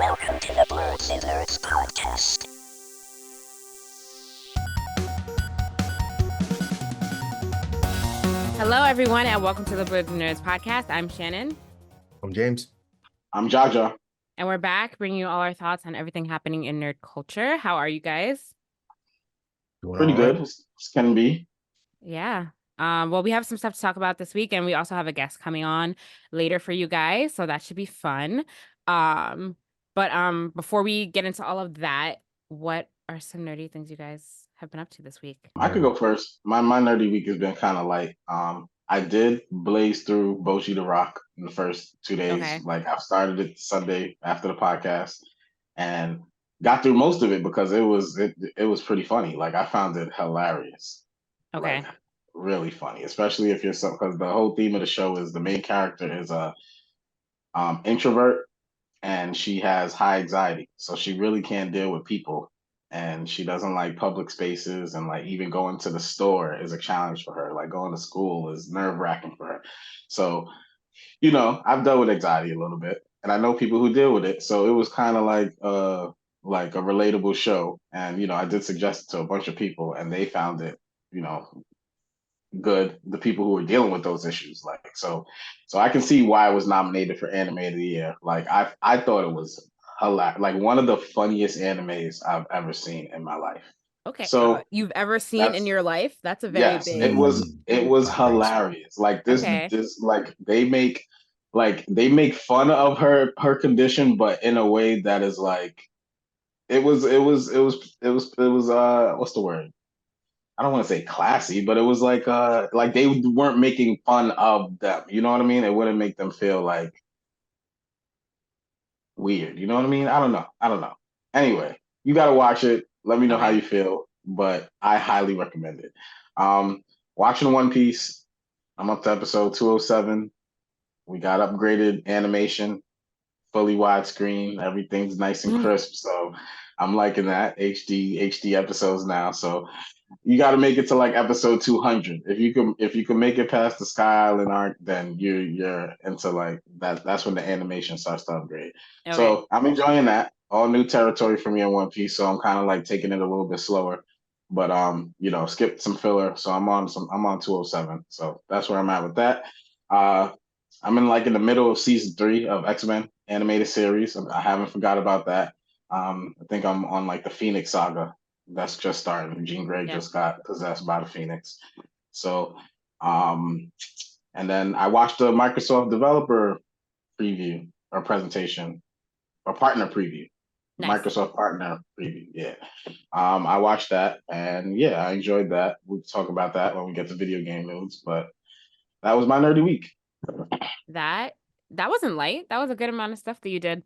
Welcome to the Blerdsnerds podcast. Hello, everyone, and welcome to the Blerdsnerds podcast. I'm Shannon. I'm James. I'm Jaja. And we're back bringing you all our thoughts on everything happening in nerd culture. How are you guys? Doing Pretty all good. right. It's can be. Yeah. Well, we have some stuff to talk about this week, and we also have a guest coming on later for you guys, so that should be fun. But before we get into all of that, what are some nerdy things you guys have been up to this week? I could go first. My nerdy week has been kind of light. I did blaze through Boshi the Rock in the first 2 days. Okay. Like I started it Sunday after the podcast and got through most of it because it was pretty funny. Like I found it hilarious. Okay. Like really funny, especially if you're because the whole theme of the show is the main character is a introvert and she has high anxiety, so she really can't deal with people, and she doesn't like public spaces, and like even going to the store is a challenge for her. Like going to school is nerve-wracking for her. So, I've dealt with anxiety a little bit, and I know people who deal with it. So it was kind of like a relatable show, and I did suggest it to a bunch of people, and they found it, good. The people who were dealing with those issues, so I can see why it was nominated for Anime of the Year. Like I thought it was hilarious, like one of the funniest animes I've ever seen in my life. Okay. So you've ever seen that's- in your life? That's a very yes, big. it was I think so. hilarious. Like this, Okay. like they make fun of her condition, but in a way that is like it was what's the word? I don't want to say classy, but it was like they weren't making fun of them. You know what I mean? It wouldn't make them feel like weird. You know what I mean? I don't know. Anyway, you gotta watch it. Let me know how Okay. you feel, but I highly recommend it. Watching One Piece. I'm up to episode 207. We got upgraded animation, fully widescreen. Everything's nice and crisp. So I'm liking that HD episodes now. So you got to make it to like episode 200. If you can make it past the Sky Island arc, then you're into like that. That's when the animation starts to upgrade. Okay. So I'm enjoying that. All new territory for me in One Piece. So I'm kind of like taking it a little bit slower. But skipped some filler. So I'm on 207. So that's where I'm at with that. I'm in the middle of season 3 of X-Men animated series. I haven't forgot about that. I think I'm on like the Phoenix Saga. That's just starting. Jean Grey just got possessed by the Phoenix. So, and then I watched the Microsoft developer preview or presentation or partner preview. Nice. Microsoft partner preview. Yeah. I watched that and yeah, I enjoyed that. We'll talk about that when we get to video game news, but that was my nerdy week. That wasn't light. That was a good amount of stuff that you did.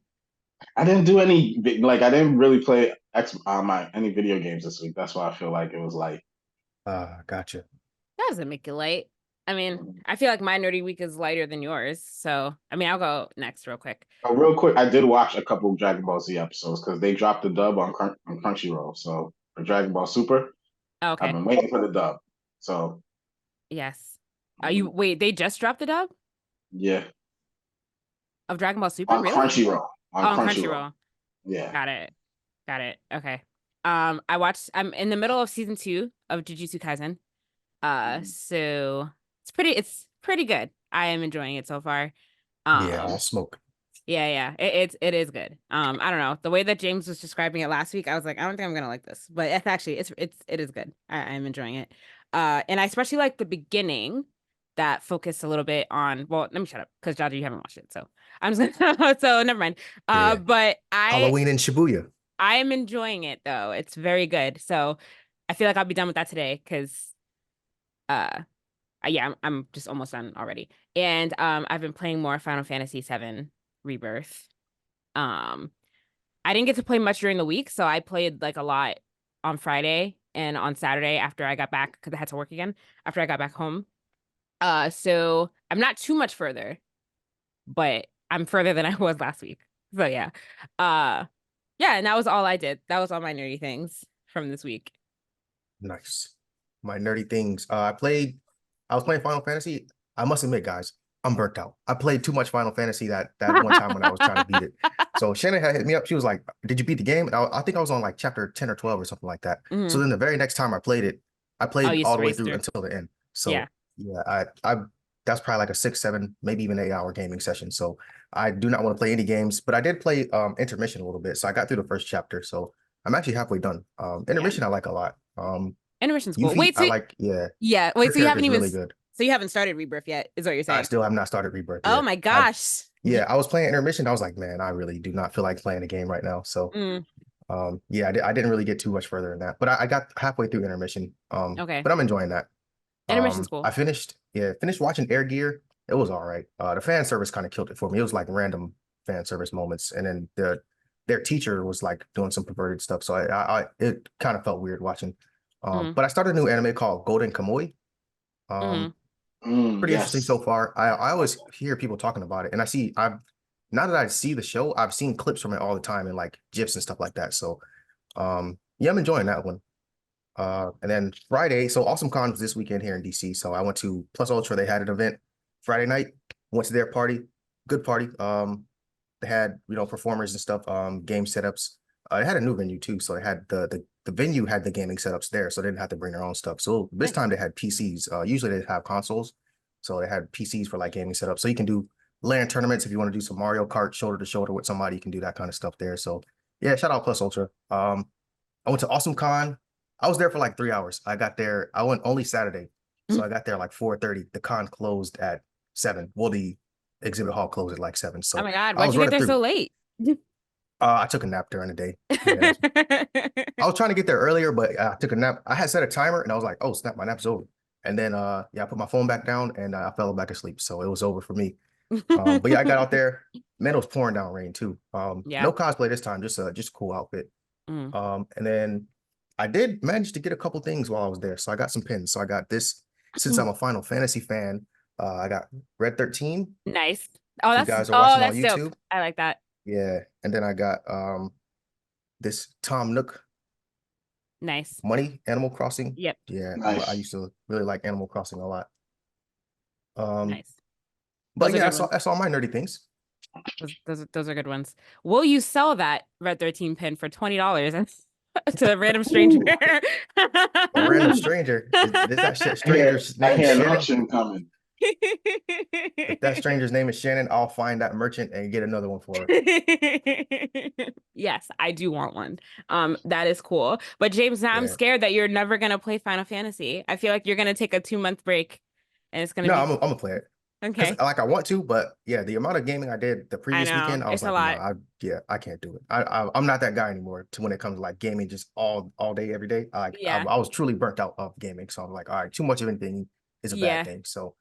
I didn't do any I didn't really play any video games this week. That's why I feel like it was light. Gotcha. That doesn't make it light. I mean, I feel like my nerdy week is lighter than yours. So, I mean, I'll go next real quick. Real quick, I did watch a couple of Dragon Ball Z episodes because they dropped the dub on Crunchyroll. So for Dragon Ball Super, Okay. I've been waiting for the dub. So Yes. Wait, they just dropped the dub yeah, of Dragon Ball Super? on Really? Crunchyroll. On Crunchyroll. Yeah. Got it. Okay. I'm in the middle of season 2 of Jujutsu Kaisen. So it's pretty good. I am enjoying it so far. Yeah, I'll smoke. Yeah. It is good. I don't know. The way that James was describing it last week, I was like, I don't think I'm gonna like this. But it's actually it is good. I'm enjoying it. And I especially like the beginning that focused a little bit on, well, let me shut up because Jaja, you haven't watched it. So I'm just gonna so never mind. Yeah. But Halloween in Shibuya. I am enjoying it though. It's very good. So I feel like I'll be done with that today because yeah, I'm just almost done already. And I've been playing more Final Fantasy VII Rebirth. I didn't get to play much during the week, so I played like a lot on Friday and on Saturday after I got back because I had to work again after I got back home. So I'm not too much further, but I'm further than I was last week. So yeah. Yeah, and that was all I did. That was all my nerdy things from this week. Nice. My nerdy things. I was playing Final Fantasy. I must admit, guys, I'm burnt out. I played too much Final Fantasy that one time when I was trying to beat it. So Shannon had hit me up. She was like, "Did you beat the game?" And I think I was on like chapter 10 or 12 or something like that. So then the very next time I played it, I played you all the way raced through through. until the end. Yeah. So yeah, I that's probably like a 6, 7, maybe even 8 hour gaming session. So I do not want to play any games, but I did play intermission a little bit. So I got through the first chapter. So I'm actually halfway done. Intermission I like a lot. Intermission's cool. Yuffie, Wait, so I like, yeah. yeah. Wait, Her so you haven't character's even really good. so you haven't started Rebirth yet, is what you're I saying? still have not started Rebirth Oh yet. my gosh. Yeah, I was playing intermission. I was like, man, I really do not feel like playing a game right now. So, yeah, I didn't really get too much further in that, but I got halfway through intermission. Okay. But I'm enjoying that. Intermission's cool. I finished watching Air Gear. It was all right. The fan service kind of killed it for me. It was like random fan service moments, and then their teacher was like doing some perverted stuff. So it kind of felt weird watching. But I started a new anime called Golden Kamuy. Pretty interesting so far. I always hear people talking about it, and now that I see the show, I've seen clips from it all the time and like GIFs and stuff like that. So yeah, I'm enjoying that one. And then Friday, so Awesome Con was this weekend here in DC. So I went to Plus Ultra. They had an event Friday night. Went to their party. Good party. They had, performers and stuff, game setups. They had a new venue too. So they had the venue had the gaming setups there, so they didn't have to bring their own stuff. So this time they had PCs. Usually they have consoles. So they had PCs for like gaming setup. So you can do LAN tournaments if you want to do some Mario Kart shoulder to shoulder with somebody. You can do that kind of stuff there. So yeah, shout out Plus Ultra. I went to Awesome Con. I was there for like 3 hours. I got there. I went only Saturday, so I got there like 4:30. The con closed at 7. Well, the exhibit hall closed at like 7. So oh my God, why'd you get there so late? I took a nap during the day. Yeah. I was trying to get there earlier, but I took a nap. I had set a timer, and I was like, "Oh snap, my nap's over." And then I put my phone back down, and I fell back asleep. So it was over for me. But yeah, I got out there. Man, it was pouring down rain too. No cosplay this time, just a cool outfit. And then I did manage to get a couple things while I was there. So I got some pins. So I got this, since I'm a Final Fantasy fan, I got Red 13. Nice. Oh, you guys are watching on YouTube. Dope. I like that. Yeah. And then I got this Tom Nook. Nice. Money, Animal Crossing. Yep. Yeah. Nice. I used to really like Animal Crossing a lot. Nice. But yeah, that's all my nerdy things. Those are good ones. Will you sell that Red 13 pin for $20 to a random stranger? A random stranger? Is that stranger's name I hear an Shannon? auction coming. If that stranger's name is Shannon, I'll find that merchant and get another one for her. Yes, I do want one. That is cool. But James, now I'm scared that you're never gonna play Final Fantasy. I feel like you're gonna take a 2-month break, and it's gonna. I'm gonna play it. Okay. Like I want to, but yeah, the amount of gaming I did the previous weekend, I was like, no, I can't do it. I'm not that guy anymore. To when it comes to like gaming, just all day, every day. I was truly burnt out of gaming, so I'm like, all right, too much of anything is a bad thing. So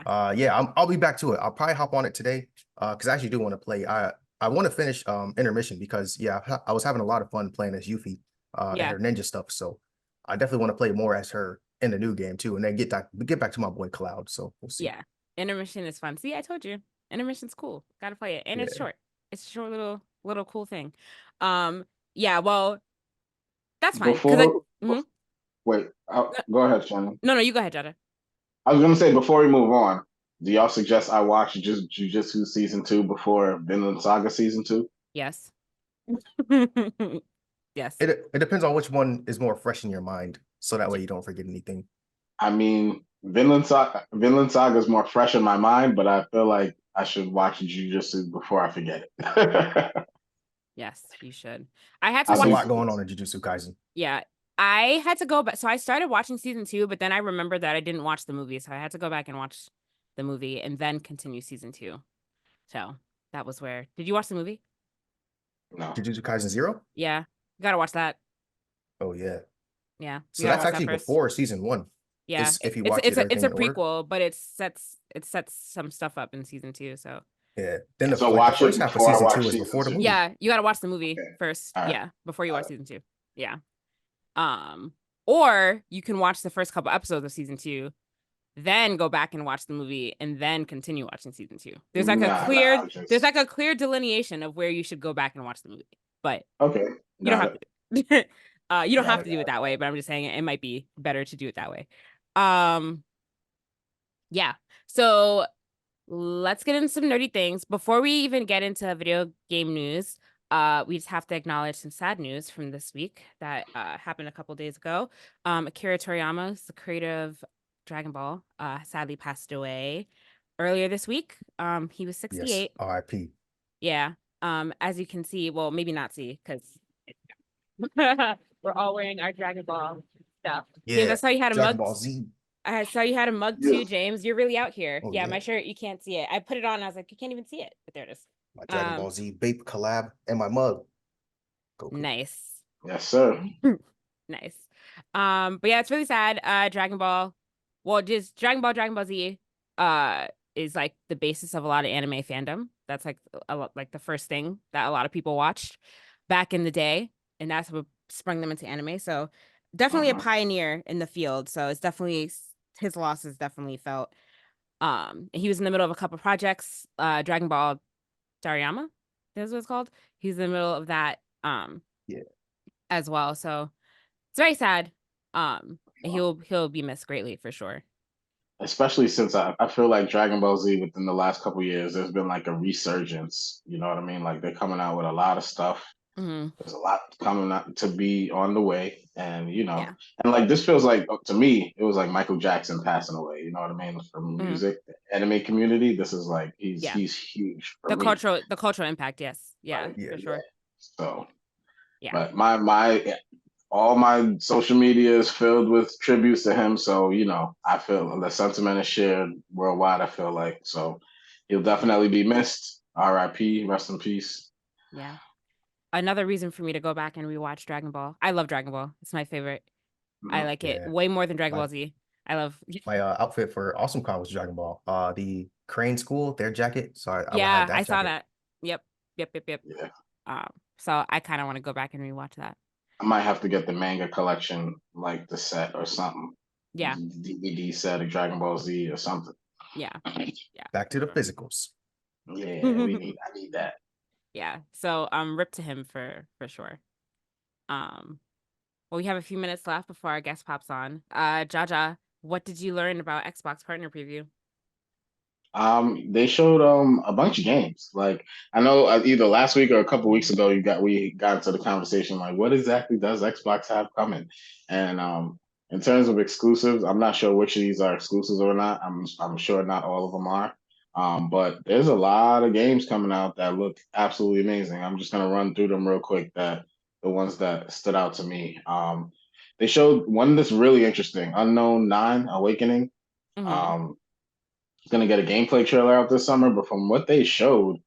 I'll be back to it. I'll probably hop on it today because I actually do want to play. I want to finish intermission because I was having a lot of fun playing as Yuffie and her ninja stuff. So I definitely want to play more as her in the new game too, and then get back to my boy Cloud. So we'll see. Yeah, intermission is fun. See, I told you, intermission's cool. Got to play it, and it's short. It's a short little cool thing. Yeah, well, that's fine. Wait, go ahead, Shannon. No, you go ahead, Jaja. I was gonna say before we move on, do y'all suggest I watch Jujutsu season 2 before Vinland Saga season 2? Yes. Yes. It depends on which one is more fresh in your mind, so that way you don't forget anything. I mean, Vinland Saga is more fresh in my mind, but I feel like I should watch Jujutsu before I forget it. Yes, you should. I had to watch a lot going on in Jujutsu Kaisen. Yeah. I had to go back. So I started watching season 2, but then I remembered that I didn't watch the movie. So I had to go back and watch the movie and then continue season 2. So that was where. Did you watch the movie? No. Jujutsu Kaisen 0? Yeah. You got to watch that. Oh, yeah. Yeah. So that's actually before season 1. Yeah. If you watch it's a prequel, but it sets some stuff up in season 2. So. Yeah. Then the first half of season 2 is before the movie. Yeah. You got to watch the movie first. Right. Yeah. Before you watch season 2. Yeah. Or you can watch the first couple episodes of season 2, then go back and watch the movie, and then continue watching season 2. There's like a clear delineation of where you should go back and watch the movie. But okay, you don't have to. You don't have to do it that way. But I'm just saying it might be better to do it that way. Yeah. So let's get into some nerdy things. Before we even get into video game news, we just have to acknowledge some sad news from this week that happened a couple days ago. Akira Toriyama, the creator of Dragon Ball, sadly passed away earlier this week. He was Yes, 68. R.I.P. Yeah. As you can see, well, maybe not see because we're all wearing our Dragon Ball stuff. James, I Yeah, saw you had a Dragon mug. Ball Z. I saw you had a mug Yeah. too, James. You're really out here. Oh Yeah, yeah, my shirt, you can't see it. I put it on, I was like, you can't even see it, but there it is. my Dragon Ball Z Bape collab and my mug. Goku. Nice. Yes, sir. Nice. But yeah, it's really sad. Dragon Ball, well, just Dragon Ball Z, is like the basis of a lot of anime fandom. That's like like the first thing that a lot of people watched back in the day, and that's what sprung them into anime. So definitely a pioneer in the field. So it's definitely his loss is definitely felt. He was in the middle of a couple projects. Dragon Ball Dariyama, that's what it's called. He's in the middle of that. Yeah. As well. So it's very sad. And he'll be missed greatly for sure. Especially since I feel like Dragon Ball Z within the last couple years, there's been like a resurgence. You know what I mean? Like they're coming out with a lot of stuff. Mm-hmm. There's a lot coming out to be on the way, and Yeah. and like this feels like to me, it was like Michael Jackson passing away. You know what I mean? From Mm-hmm. music, the anime community. This is like he's Yeah. huge for The me. cultural impact, yes. Yeah, Like, Yeah, for sure. So, Yeah. but my all my social media is filled with tributes to him. So, I feel the sentiment is shared worldwide, I feel like. So he'll definitely be missed. RIP, rest in peace. Yeah. Another reason for me to go back and rewatch Dragon Ball. I love Dragon Ball. It's my favorite. I like it Yeah. way more than Dragon My- Ball Z. I love My outfit for Awesome Con was Dragon Ball. The Crane School, their jacket. So I yeah, had that I saw jacket. that. Yep. Yeah. So I kind of want to go back and rewatch that. I might have to get the manga collection, like the set or something. Yeah. DVD set of Dragon Ball Z or something. Yeah. Yeah. Back to the sure. physicals. Yeah, I need that. Yeah. So rip to him for sure. Well, we have a few minutes left before our guest pops on. Jaja, what did you learn about Xbox Partner Preview? They showed a bunch of games. Like I know either last week or a couple weeks ago, we got into the conversation like, what exactly does Xbox have coming? And in terms of exclusives, I'm not sure which of these are exclusives or not. I'm sure not all of them are. But there's a lot of games coming out that look absolutely amazing. I'm just gonna run through them real quick. The ones that stood out to me. They showed one that's really interesting, Unknown 9 Awakening. Mhm. Gonna get a gameplay trailer out this summer, but from what they showed,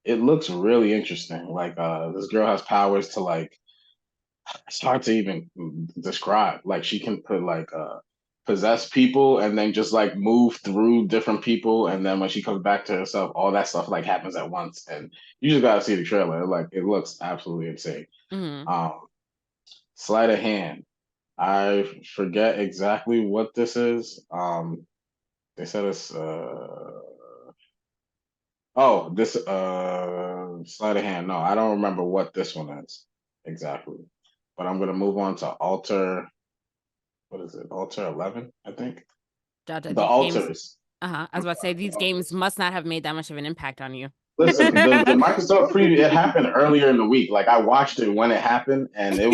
it looks really interesting. Like this girl has powers to like it's hard to even describe. Like she can put possess people and then just like move through different people, and then when she comes back to herself, all that stuff like happens at once. And you just gotta see the trailer. Like it looks absolutely insane. Mhm. Sleight of hand. I forget exactly what this is. They said it's this sleight of hand. No, I don't remember what this one is exactly. But I'm gonna move on to Alter. What is it? Alter 11, I think. Jaja, The these games. Alters. I was about to say these games must not have made that much of an impact on you. Listen, the Microsoft preview, it happened earlier in the week. Like I watched it when it happened, and I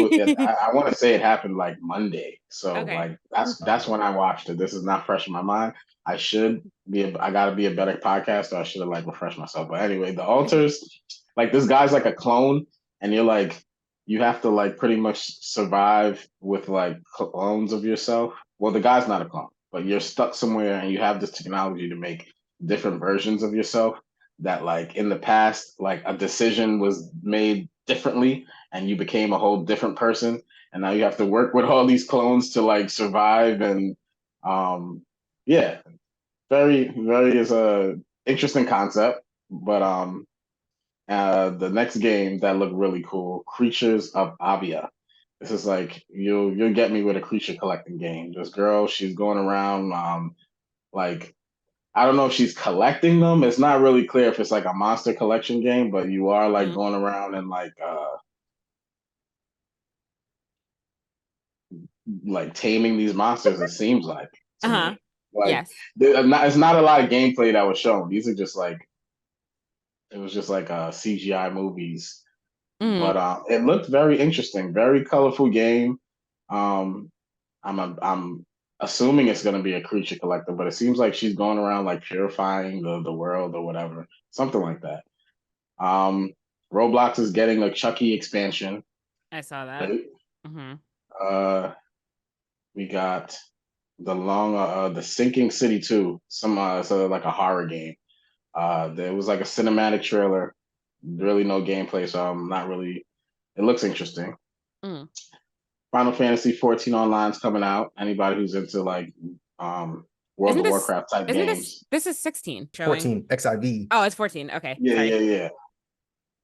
want to say it happened like Monday. So Okay. like that's when I watched it. This is not fresh in my mind. I gotta be a better podcaster. I should have like refreshed myself. But anyway, the alters, like this guy's like a clone, and you have to like pretty much survive with like clones of yourself. Well, the guy's not a clone, but you're stuck somewhere and you have this technology to make different versions of yourself that like in the past like a decision was made differently and you became a whole different person, and now you have to work with all these clones to like survive. And yeah, very is a interesting concept. But the next game that looked really cool, Creatures of Avia. This is like you'll get me with a creature collecting game. This girl, she's going around like I don't know if she's collecting them. It's not really clear if it's like a monster collection game, but you are like going around and like taming these monsters, it seems like to me. Like, Yes. it's not a lot of gameplay that was shown. These are just like it was just like CGI movies, Mm. but it looked very interesting, very colorful game. Um, I'm assuming it's gonna be a creature collector, but it seems like she's going around like purifying the world or whatever, something like that. Um, Roblox is getting a Chucky expansion. I saw that. Right? Mm-hmm. We got the Sinking City 2, so like a horror game. There was like a cinematic trailer, really no gameplay, so I'm not really. It looks interesting. Mm. Final Fantasy 14 Online's coming out. Anybody who's into like World Isn't of this Warcraft type isn't games. this is 16 showing? 14 XIV. Oh, it's 14. Okay. Yeah, Sorry. yeah, yeah.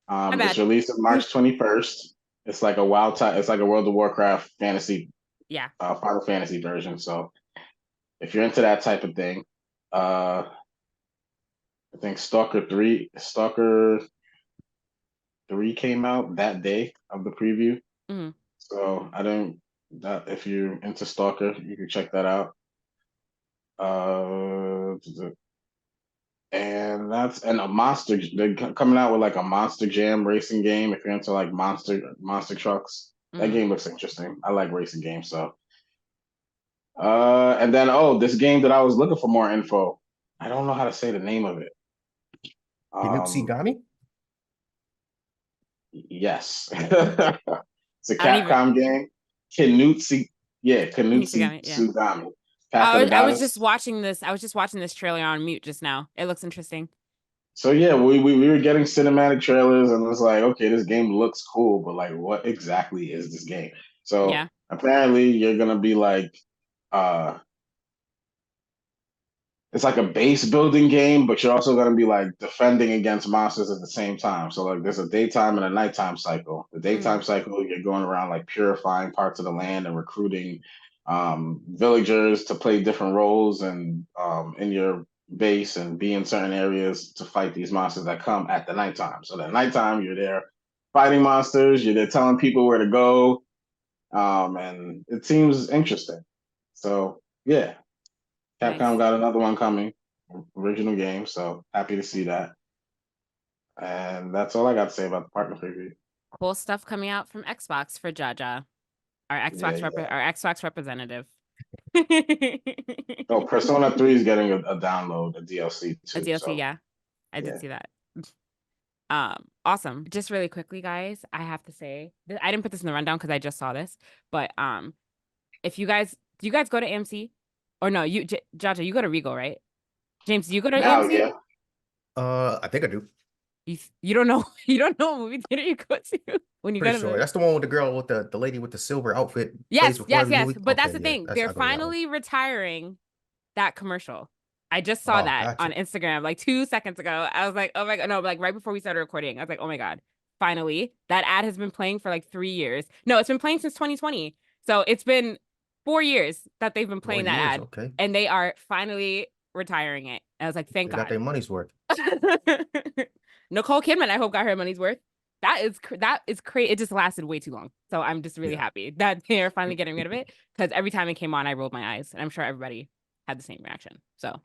My It's bad. released on March 21st. It's like a it's like a World of Warcraft fantasy, Yeah. Final Fantasy version. So if you're into that type of thing, I think Stalker 3 came out that day of the preview. Mm-hmm. So I don't that if you're into Stalker, you can check that out. Uh, and a monster. They're coming out with like a Monster Jam racing game. If you're into like monster trucks, that Mm-hmm. game looks interesting. I like racing games, so. And then this game that I was looking for more info. I don't know how to say the name of it. Hinutsu Um, Gami? yes, it's a I don't even. Capcom game. Knutsi, yeah, Knutsi Instagram it, yeah. Sugami, Path of the I was just Goddess. watching this. I was just watching this trailer on mute just now. It looks interesting. So yeah, we were getting cinematic trailers, and it was like, okay, this game looks cool, but like, what exactly is this game? So Yeah. apparently, you're gonna be like, uh, it's like a base building game, but you're also going to be like defending against monsters at the same time. So like there's a daytime and a nighttime cycle. The daytime cycle, you're going around like purifying parts of the land and recruiting villagers to play different roles and in your base and be in certain areas to fight these monsters that come at the nighttime. So at nighttime, you're there fighting monsters. You're there telling people where to go, and it seems interesting. So yeah, Nice. Capcom got another one coming, original game, so happy to see that. And that's all I got to say about the partner preview. Cool stuff coming out from Xbox for Jaja, our Xbox our Xbox representative. Oh, Persona 3 is getting a download, a DLC too. A DLC, so, yeah. I did see that. Awesome. Just really quickly, guys, I have to say, I didn't put this in the rundown because I just saw this, but if you guys, do you guys go to AMC? Or no, Jaja, you go to Regal, right? James, do you go to now, AMC? yeah. I think I do. You don't know you don't know what movie theater you go to when you Pretty go to sure. the... That's the one with the girl with the lady with the silver outfit. Yes, plays before yes, every yes. movie. But that's Okay, the yeah, thing. I They're go to that one. finally retiring that commercial. I just saw Oh, that on gotcha. Instagram like 2 seconds ago. I was like, oh my God. No, like right before we started recording. I was like, oh my God. Finally. That ad has been playing for like 3 years. No, it's been playing since 2020. So it's been 4 years that they've been 4 playing that years, ad. okay. And they are finally retiring it. I was like, thank They got their God. money's worth. Nicole Kidman, I hope, got her money's worth. That is crazy. It just lasted way too long. So I'm just really happy that they're finally getting rid of it, because every time it came on, I rolled my eyes, and I'm sure everybody had the same reaction. So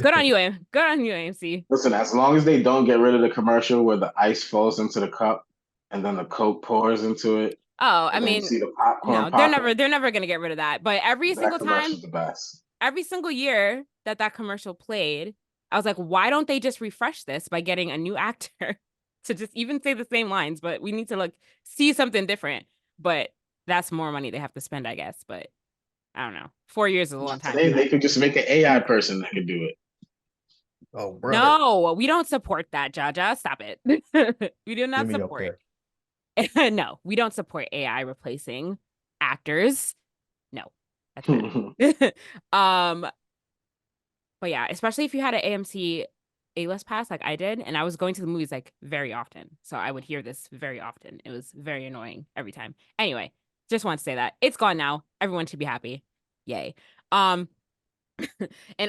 good on you, AMC. Listen, as long as they don't get rid of the commercial where the ice falls into the cup and then the Coke pours into it. Oh, I And then you mean, see the popcorn no, popping. they're never gonna get rid of that. But every That single commercial's time, the best. every single year that commercial played, I was like, why don't they just refresh this by getting a new actor to just even say the same lines? But we need to like see something different. But that's more money they have to spend, I guess. But I don't know. 4 years is a long time. Today they could just make an AI person that could do it. Oh, brother. No, we don't support that, Jaja. Stop it. We do not Give me up support. there. No, we don't support AI replacing actors. No, that's bad. But yeah, especially if you had an AMC A-list pass like I did, and I was going to the movies like very often, so I would hear this very often. It was very annoying every time. Anyway, just want to say that it's gone now. Everyone should be happy. Yay. In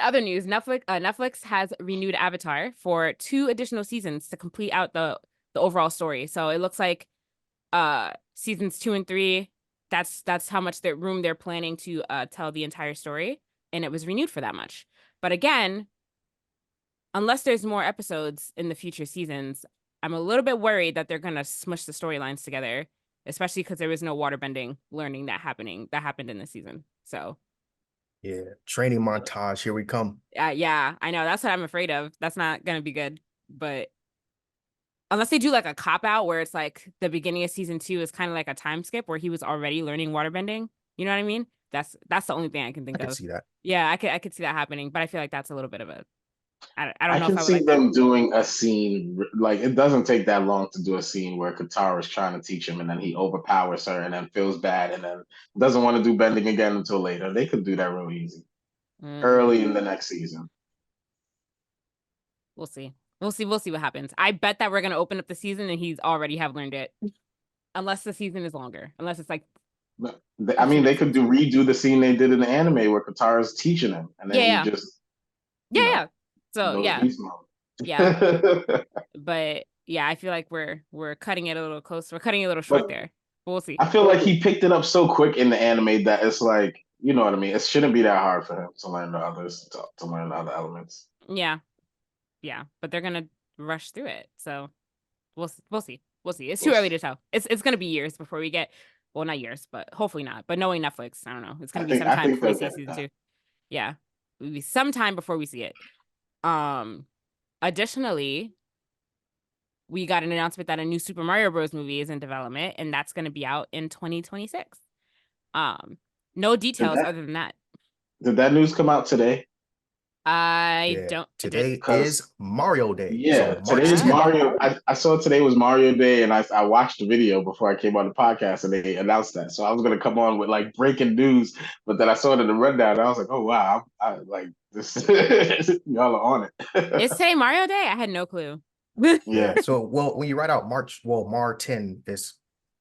other news, Netflix has renewed Avatar for 2 additional seasons to complete out the overall story. So it looks like seasons 2 and 3, that's how much room they're planning to tell the entire story, and it was renewed for that much. But again, unless there's more episodes in the future seasons, I'm a little bit worried that they're gonna smush the storylines together, especially because there was no waterbending learning that happened in this season. So Yeah, training montage. Here we come. yeah, I know that's what I'm afraid of. That's not gonna be good. But unless they do like a cop out where it's like the beginning of season 2 is kind of like a time skip where he was already learning waterbending. You know what I mean? That's the only thing I can I think could of. see that. Yeah, I could see that happening, but I feel like that's a little bit of a I I don't know if can I would see like that. them doing a scene like it doesn't take that long to do a scene where Katara is trying to teach him and then he overpowers her and then feels bad and then doesn't want to do bending again until later. They could do that real easy early in the next season. We'll see. We'll see what happens. I bet that we're gonna open up the season and he's already have learned it. Unless the season is longer. Unless it's like I mean, they could redo the scene they did in the anime where Katara's teaching him and then yeah. he just Yeah. So goes yeah. beast mode. Yeah. But yeah, I feel like we're cutting it a little close. We're cutting it a little short there. But we'll see. I feel like he picked it up so quick in the anime that it's like, you know what I mean? It shouldn't be that hard for him to learn the others, to learn the other elements. Yeah. Yeah. But they're gonna rush through it. So we'll see. We'll see. It's too early to tell. It's gonna be years before we get well, not years, but hopefully not. But knowing Netflix, I don't know. It's gonna be sometime before we see season 2. Yeah. It'll be sometime before we see it. Additionally, we got an announcement that a new Super Mario Bros. Movie is in development, and that's going to be out in 2026. No details other than that. Did that news come out today? I don't. Today is Mario Day. Yeah, so today is 10th. Mario. I saw today was Mario Day, and I watched the video before I came on the podcast, and they announced that. So I was gonna come on with like breaking news, but then I saw it in the rundown, and I was like, oh wow, I like this. Y'all are on it. Is today Mario Day? I had no clue. Yeah. So when you write out Mar 10 is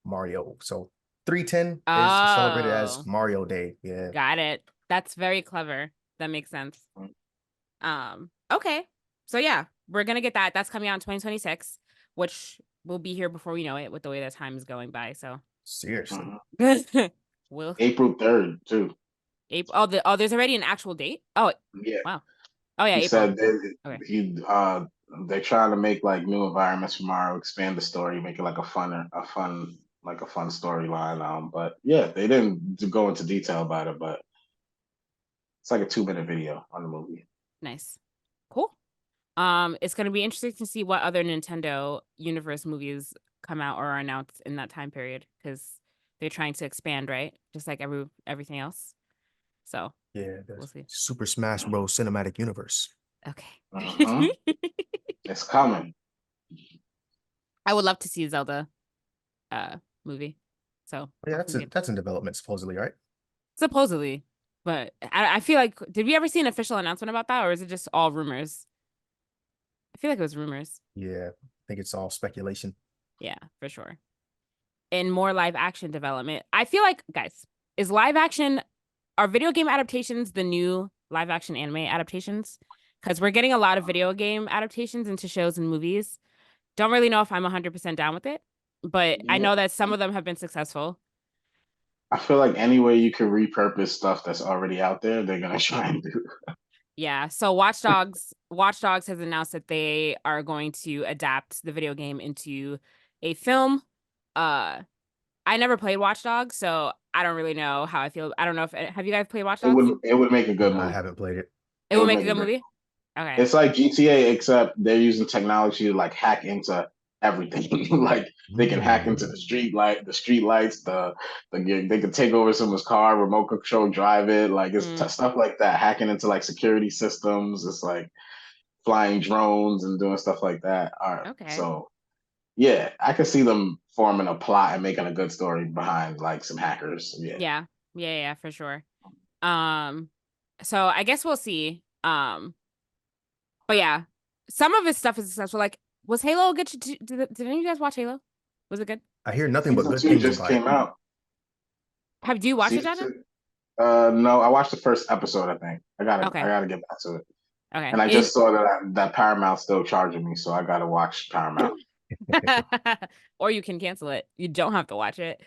Mario. So 310 is celebrated as Mario Day. Yeah. Got it. That's very clever. That makes sense. Okay. So yeah, we're gonna get that. That's coming out in 2026, which will be here before we know it with the way that time is going by. So seriously. Will April 3rd too. April. There's already an actual date. Oh yeah. Wow. Oh yeah. He April. said they're trying to make like new environments for Mario, expand the story, make it like a fun storyline. But yeah, they didn't go into detail about it, but it's like a 2-minute video on the movie. Nice. Cool. It's gonna be interesting to see what other Nintendo Universe movies come out or are announced in that time period, because they're trying to expand, right? Just like everything else. So yeah, we'll see. Super Smash Bros. Cinematic Universe. Okay. It's coming. I would love to see a Zelda movie. So yeah, that's in development supposedly, right? Supposedly. But I feel like, did we ever see an official announcement about that, or is it just all rumors? I feel like it was rumors. Yeah, I think it's all speculation. Yeah, for sure. And more live action development. I feel like, guys, are video game adaptations the new live action anime adaptations? Because we're getting a lot of video game adaptations into shows and movies. Don't really know if I'm 100% down with it, but I know that some of them have been successful. I feel like any way you can repurpose stuff that's already out there, they're gonna try and do. Yeah. So Watch Dogs has announced that they are going to adapt the video game into a film. I never played Watch Dogs, so I don't really know how I feel. I don't know if have you guys played Watch Dogs? It would make a good movie. I haven't played it. It would make a good movie. Okay. It's like GTA, except they're using technology to like hack into everything. Like they can hack into the street lights, they can take over someone's car, remote control drive it. Like it's stuff like that, hacking into like security systems. It's like flying drones and doing stuff like that. All right. Okay. So yeah, I can see them forming a plot and making a good story behind like some hackers. Yeah. Yeah, for sure. So I guess we'll see. But yeah, some of his stuff is successful. Like, was Halo good? Did any of you guys watch Halo? Was it good? I hear nothing but good Season 2 things just about came it. out. Do you watch it, Jaja? No, I watched the first episode. I think I gotta get back to it. Okay. And I just saw that Paramount's still charging me, so I gotta watch Paramount. Or you can cancel it. You don't have to watch it.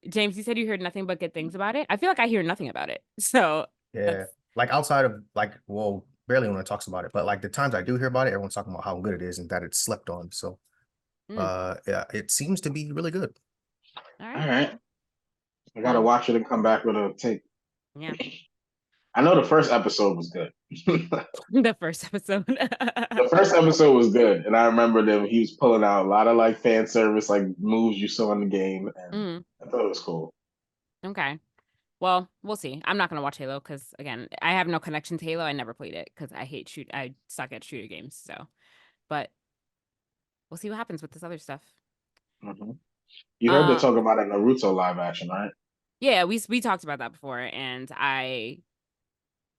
James, you said you heard nothing but good things about it. I feel like I hear nothing about it. So yeah, like outside of like, well, barely anyone talks about it, but like the times I do hear about it, everyone's talking about how good it is and that it's slept on. So, yeah, it seems to be really good. All All right. right. I gotta watch it and come back with a take. Yeah. I know the first episode was good. The first episode. The first episode was good, and I remember that he was pulling out a lot of like fan service, like moves you saw in the game, and I thought it was cool. Okay. Well, we'll see. I'm not gonna watch Halo because again, I have no connection to Halo. I never played it because I suck at shooter games. So, but we'll see what happens with this other stuff. Mm-hmm. You heard the talk about a Naruto live action, right? Yeah, we talked about that before, and I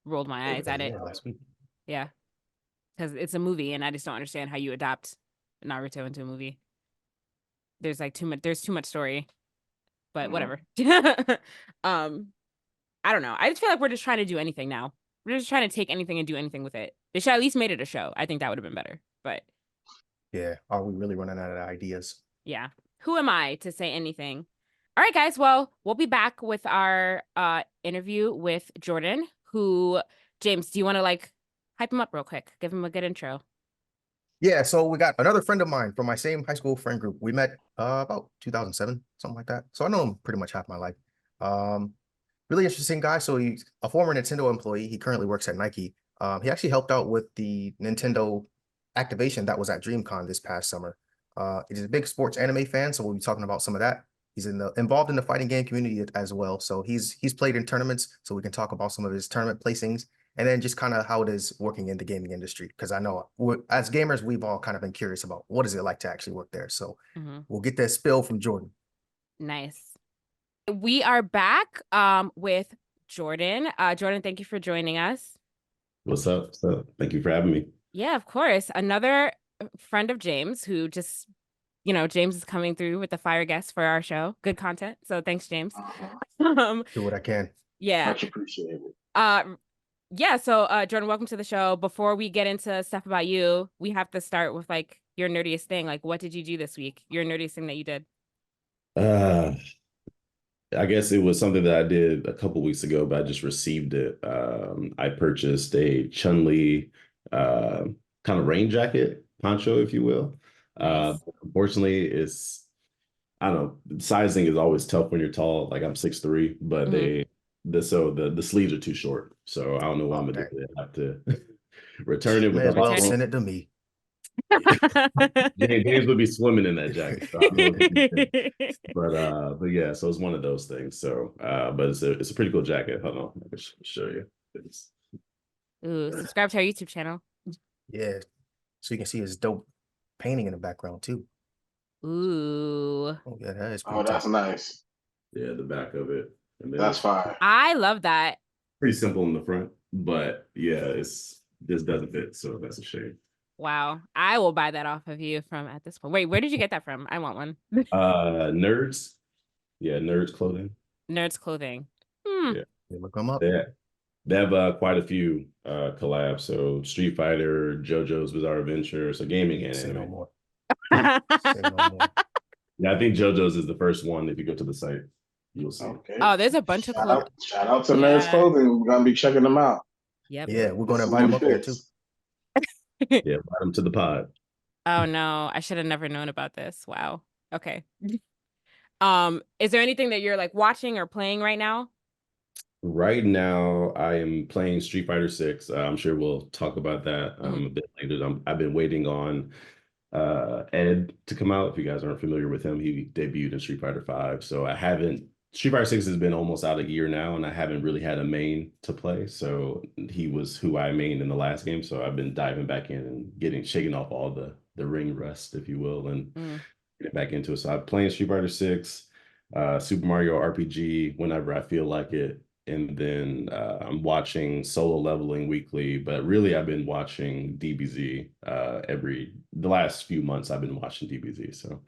rolled my eyes at it. Last week. Yeah, because it's a movie, and I just don't understand how you adapt Naruto into a movie. There's like too much. There's too much story, but whatever. I don't know. I just feel like we're just trying to do anything now. We're just trying to take anything and do anything with it. They should at least made it a show. I think that would have been better. But yeah, are we really running out of ideas? Yeah. Who am I to say anything? All right, guys. Well, we'll be back with our interview with Jordan, who, James, do you want to like hype him up real quick? Give him a good intro. Yeah, so we got another friend of mine from my same high school friend group. We met about 2007, something like that. So I know him pretty much half my life. Really interesting guy. So he's a former Nintendo employee. He currently works at Nike. He actually helped out with the Nintendo activation that was at DreamCon this past summer. He's a big sports anime fan, so we'll be talking about some of that. He's involved in the fighting game community as well. So he's played in tournaments, so we can talk about some of his tournament placings and then just kind of how it is working in the gaming industry. Because I know as gamers, we've all kind of been curious about what is it like to actually work there. So we'll get that spill from Jordan. Nice. We are back with Jordan. Jordan, thank you for joining us. What's up? Thank you for having me. Yeah, of course. Another friend of James who just, James is coming through with the fire guest for our show. Good content. So thanks, James. Do what I can. Yeah. Much appreciated. Yeah. So Jordan, welcome to the show. Before we get into stuff about you, we have to start with like your nerdiest thing. Like, what did you do this week? Your nerdiest thing that you did? I guess it was something that I did a couple weeks ago, but I just received it. I purchased a Chun-Li kind of rain jacket, poncho, if you will. Nice. Unfortunately, I don't know, sizing is always tough when you're tall. Like I'm 6'3", but the sleeves are too short. So I don't know what I'm gonna do. I have to return it. Well, send it to me. James would be swimming in that jacket. So I don't know but yeah, so it's one of those things. So but it's a pretty cool jacket. Hold on, I can show you. Ooh, subscribe to our YouTube channel. Yeah, so you can see his dope painting in the background too. Ooh. Oh yeah, that is pretty tough. That's nice. Yeah, the back of it. And then that's fine. I love that. Pretty simple in the front, but yeah, this doesn't fit, so that's a shame. Wow, I will buy that off of you from at this point. Wait, where did you get that from? I want one. Nerds. Yeah, Nerds clothing. Nerds clothing. Yeah, look them up. They have quite a few collabs. So Street Fighter, JoJo's Bizarre Adventure, so gaming and Say anime. no more. Say no more. Yeah, I think JoJo's is the first one. If you go to the site, you'll see. Okay. Oh, there's a bunch of clothing. Shout out to Nerds Clothing. We're gonna be checking them out. Yep. Yeah, we're gonna invite them up there too. Yeah, invite them to the pod. Oh no, I should have never known about this. Wow. Okay. Is there anything that you're like watching or playing right now? Right now, I am playing Street Fighter 6. I'm sure we'll talk about that a bit later. I've been waiting on Ed to come out. If you guys aren't familiar with him, he debuted in Street Fighter 5. So Street Fighter 6 has been almost out a year now, and I haven't really had a main to play. So he was who I mained in the last game. So I've been diving back in and shaking off all the ring rust, if you will, and getting back into it. So I'm playing Street Fighter 6, Super Mario RPG whenever I feel like it. And then I'm watching Solo Leveling weekly, but really I've been watching DBZ the last few months. I've been watching DBZ, so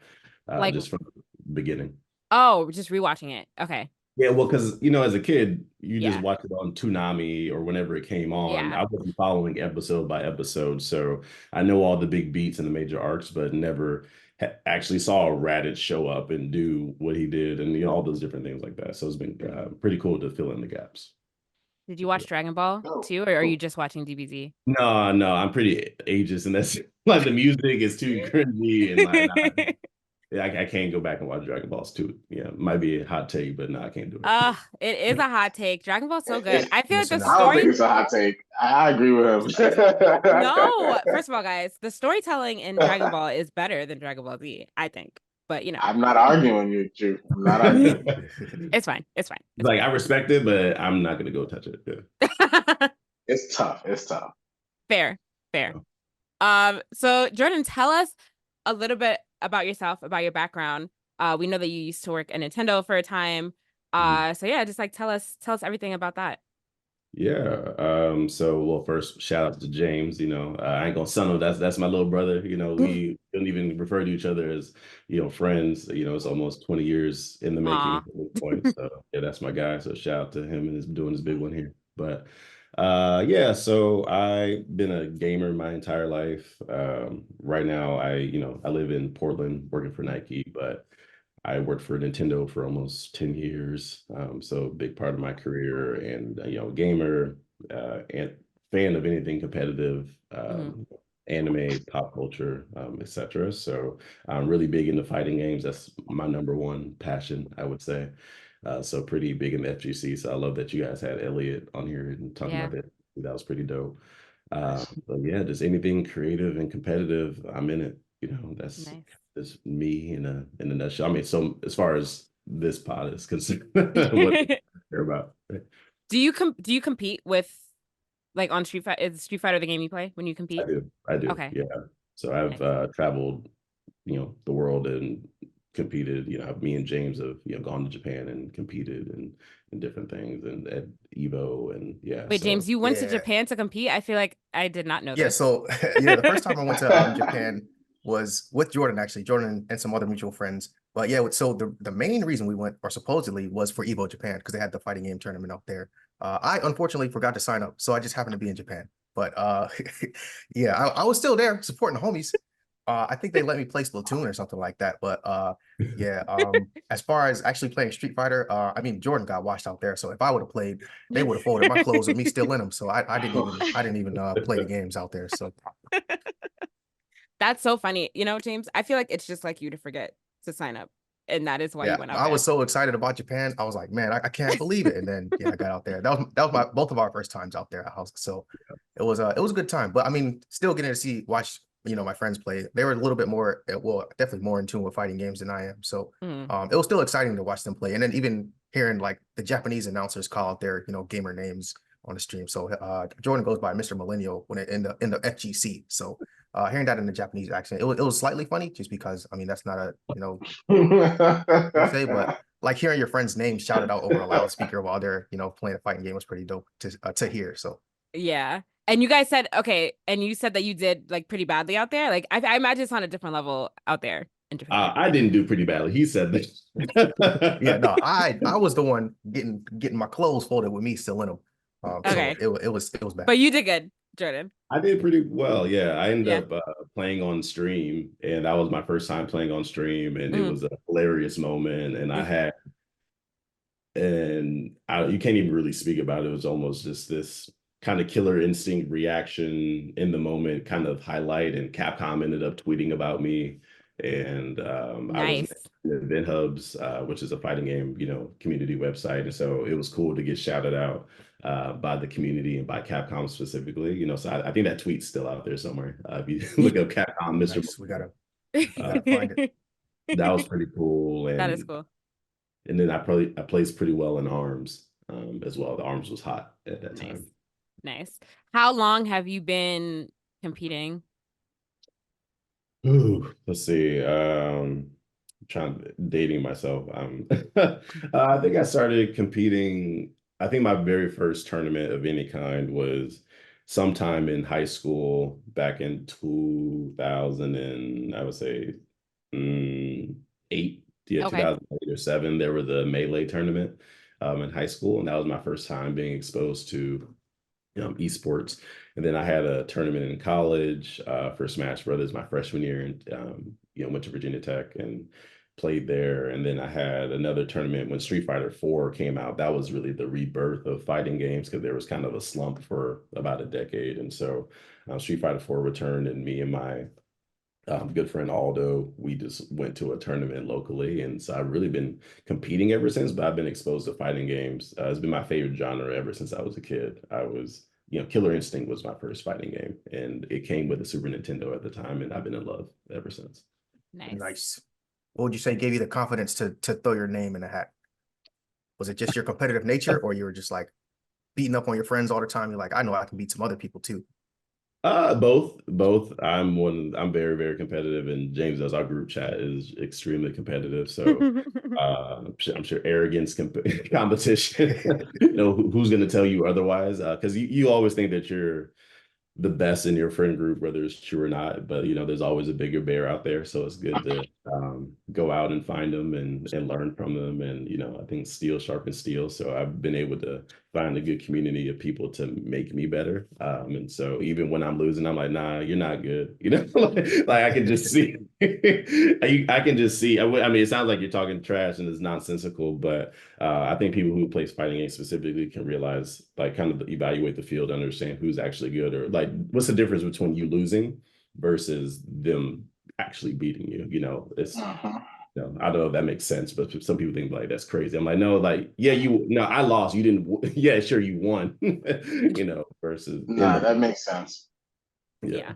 just from the beginning. Oh, just rewatching it. Okay. Yeah, well, because as a kid, you just watch it on Toonami or whenever it came on. I wasn't following episode by episode, so I know all the big beats and the major arcs, but never actually saw Raditz show up and do what he did, and all those different things like that. So it's been pretty cool to fill in the gaps. Did you watch Dragon Ball Oh, too, or are cool. you just watching DBZ? No, no, I'm pretty ageist, and that's like the music is too cringy, and like yeah, I can't go back and watch Dragon Balls too. Yeah, might be a hot take, but no, I can't do it. It is a hot take. Dragon Ball's so good. I feel like the Listen, I don't think story. it's a hot take. I agree with him. No, first of all, guys, the storytelling in Dragon Ball is better than Dragon Ball Z, I think. But I'm not arguing with you. I'm not arguing. it's fine. It's fine. It's Like I respect it, but I'm not gonna go touch it. Yeah. fine. It's tough. It's tough. Fair. So Jordan, tell us a little bit about yourself, about your background. We know that you used to work at Nintendo for a time. So yeah, just like tell us everything about that. Yeah. So well, first shout out to James. I ain't gonna son him. That's my little brother. We don't even refer to each other as, friends. It's almost 20 years in the making Aw. at this point. So yeah, that's my guy. So shout out to him and he's doing his big one here. But yeah, so I've been a gamer my entire life. Right now I live in Portland working for Nike, but I worked for Nintendo for almost 10 years. So a big part of my career and, gamer and fan of anything competitive, anime, pop culture, etc. So I'm really big into fighting games. That's my number one passion, I would say. So pretty big in the FGC. So I love that you guys had Elliot on here and talking about that. That was pretty dope. But yeah, just anything creative and competitive, I'm in it. That's Nice. just me in a nutshell. I mean, so as far as this pod is concerned, what I care about. Do you compete with like on Street Fighter? Is Street Fighter the game you play when you compete? I do. Okay. Yeah. So I've traveled, the world and competed. Me and James have gone to Japan and competed and different things and at Evo and yeah. Wait, James, you went to Yeah. Japan to compete? I feel like I did not know Yeah, this. so the first time I went to Japan was with Jordan, actually, Jordan and some other mutual friends. But yeah, so the main reason we went, or supposedly, was for Evo Japan because they had the fighting game tournament up there. I unfortunately forgot to sign up, so I just happened to be in Japan. But yeah, I was still there supporting the homies. I think they let me play Splatoon or something like that. But yeah, as far as actually playing Street Fighter, I mean, Jordan got washed out there. So if I would have played, they would have folded my clothes with me still in them. So I didn't even play the games out there. So That's so funny. James, I feel like it's just like you to forget to sign up. And that is why yeah, you went out I there. was so excited about Japan. I was like, man, I can't believe it. And then yeah, I got out there. That was both of our first times out there. So it was a good time. But I mean, still getting to watch my friends play. They were a little bit more, well, definitely more in tune with fighting games than I am. So it was still exciting to watch them play. And then even hearing like the Japanese announcers call out their gamer names on the stream. So Jordan goes by Mr. Millennial when in the FGC. So hearing that in the Japanese accent, it was slightly funny just because I mean that's not a say, but like hearing your friend's name shouted out over a loudspeaker while they're playing a fighting game was pretty dope to hear. So yeah. And you guys said and you said that you did like pretty badly out there. Like I imagine it's on a different level out there in Japan. I didn't do pretty badly. He said that. Yeah, no, I was the one getting my clothes folded with me still in them. Okay. So it was bad. But you did good, Jordan. I did pretty well. Yeah, I ended up playing on stream, and that was my first time playing on stream, and it was a hilarious moment. And you can't even really speak about it. It was almost just this kind of killer instinct reaction in the moment, kind of highlight. And Capcom ended up tweeting about me, and I was in Event Hubs, which is a fighting game, community website, and so it was cool to get shouted out by the community and by Capcom specifically. So I think that tweet's still out there somewhere. If you look up Capcom, Mr. Nice. We gotta find it. That was pretty cool. And that is cool. And then I placed pretty well in ARMS as well. The ARMS was hot at that time. Nice. How long have you been competing? Ooh, let's see. Dating myself. I think I started competing. I think my very first tournament of any kind was sometime in high school back in 2000 and I would say 8. Yeah, okay. 2008 or 7. There was the Melee tournament in high school, and that was my first time being exposed to esports. And then I had a tournament in college for Smash Brothers my freshman year, and went to Virginia Tech and played there. And then I had another tournament when Street Fighter 4 came out. That was really the rebirth of fighting games because there was kind of a slump for about a decade. And so Street Fighter 4 returned, and me and my good friend Aldo, we just went to a tournament locally. And so I've really been competing ever since, but I've been exposed to fighting games. It's been my favorite genre ever since I was a kid. Killer Instinct was my first fighting game, and it came with a Super Nintendo at the time, and I've been in love ever since. Nice. What would you say gave you the confidence to throw your name in the hat? Was it just your competitive nature, or you were just like beating up on your friends all the time? You're like, I know I can beat some other people too. Both. I'm very, very competitive, and James does. Our group chat is extremely competitive. So I'm sure arrogance, competition, who's going to tell you otherwise? Because you always think that you're the best in your friend group, whether it's true or not. But there's always a bigger bear out there, so it's good to go out and find them and learn from them. And I think steel sharpens steel. So I've been able to find a good community of people to make me better. And so even when I'm losing, I'm like, nah, you're not good. Like I can just see. I can just see. I mean, it sounds like you're talking trash and it's nonsensical, but I think people who play fighting games specifically can realize, like, kind of evaluate the field, understand who's actually good, or like what's the difference between you losing versus them actually beating you. It's I don't know if that makes sense, but some people think like that's crazy. I'm like, no, like, yeah, I lost, you didn't. Yeah, sure, you won. Versus that makes sense. Yeah.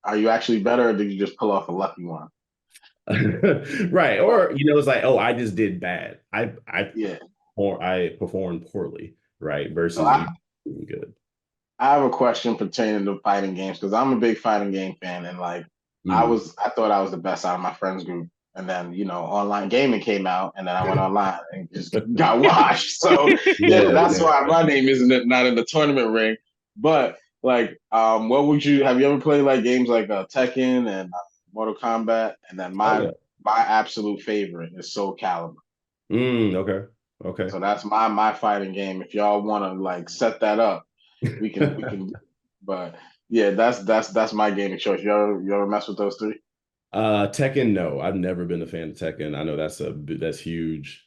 Are you actually better, or did you just pull off a lucky one? Right. Or it's like, oh, I just did bad. I performed poorly, right? Versus doing good. I have a question pertaining to fighting games, because I'm a big fighting game fan, and like I thought I was the best out of my friends group. And then, online gaming came out, and then I went online and just got washed. So that's why my name isn't not in the tournament ring. But like, what would have you ever played like games like Tekken and Mortal Kombat? And then my absolute favorite is Soul Calibur. Okay. So that's my fighting game. If y'all want to like set that up, we can. But yeah, that's my gaming choice. You ever mess with those three? Tekken, no, I've never been a fan of Tekken. I know that's huge.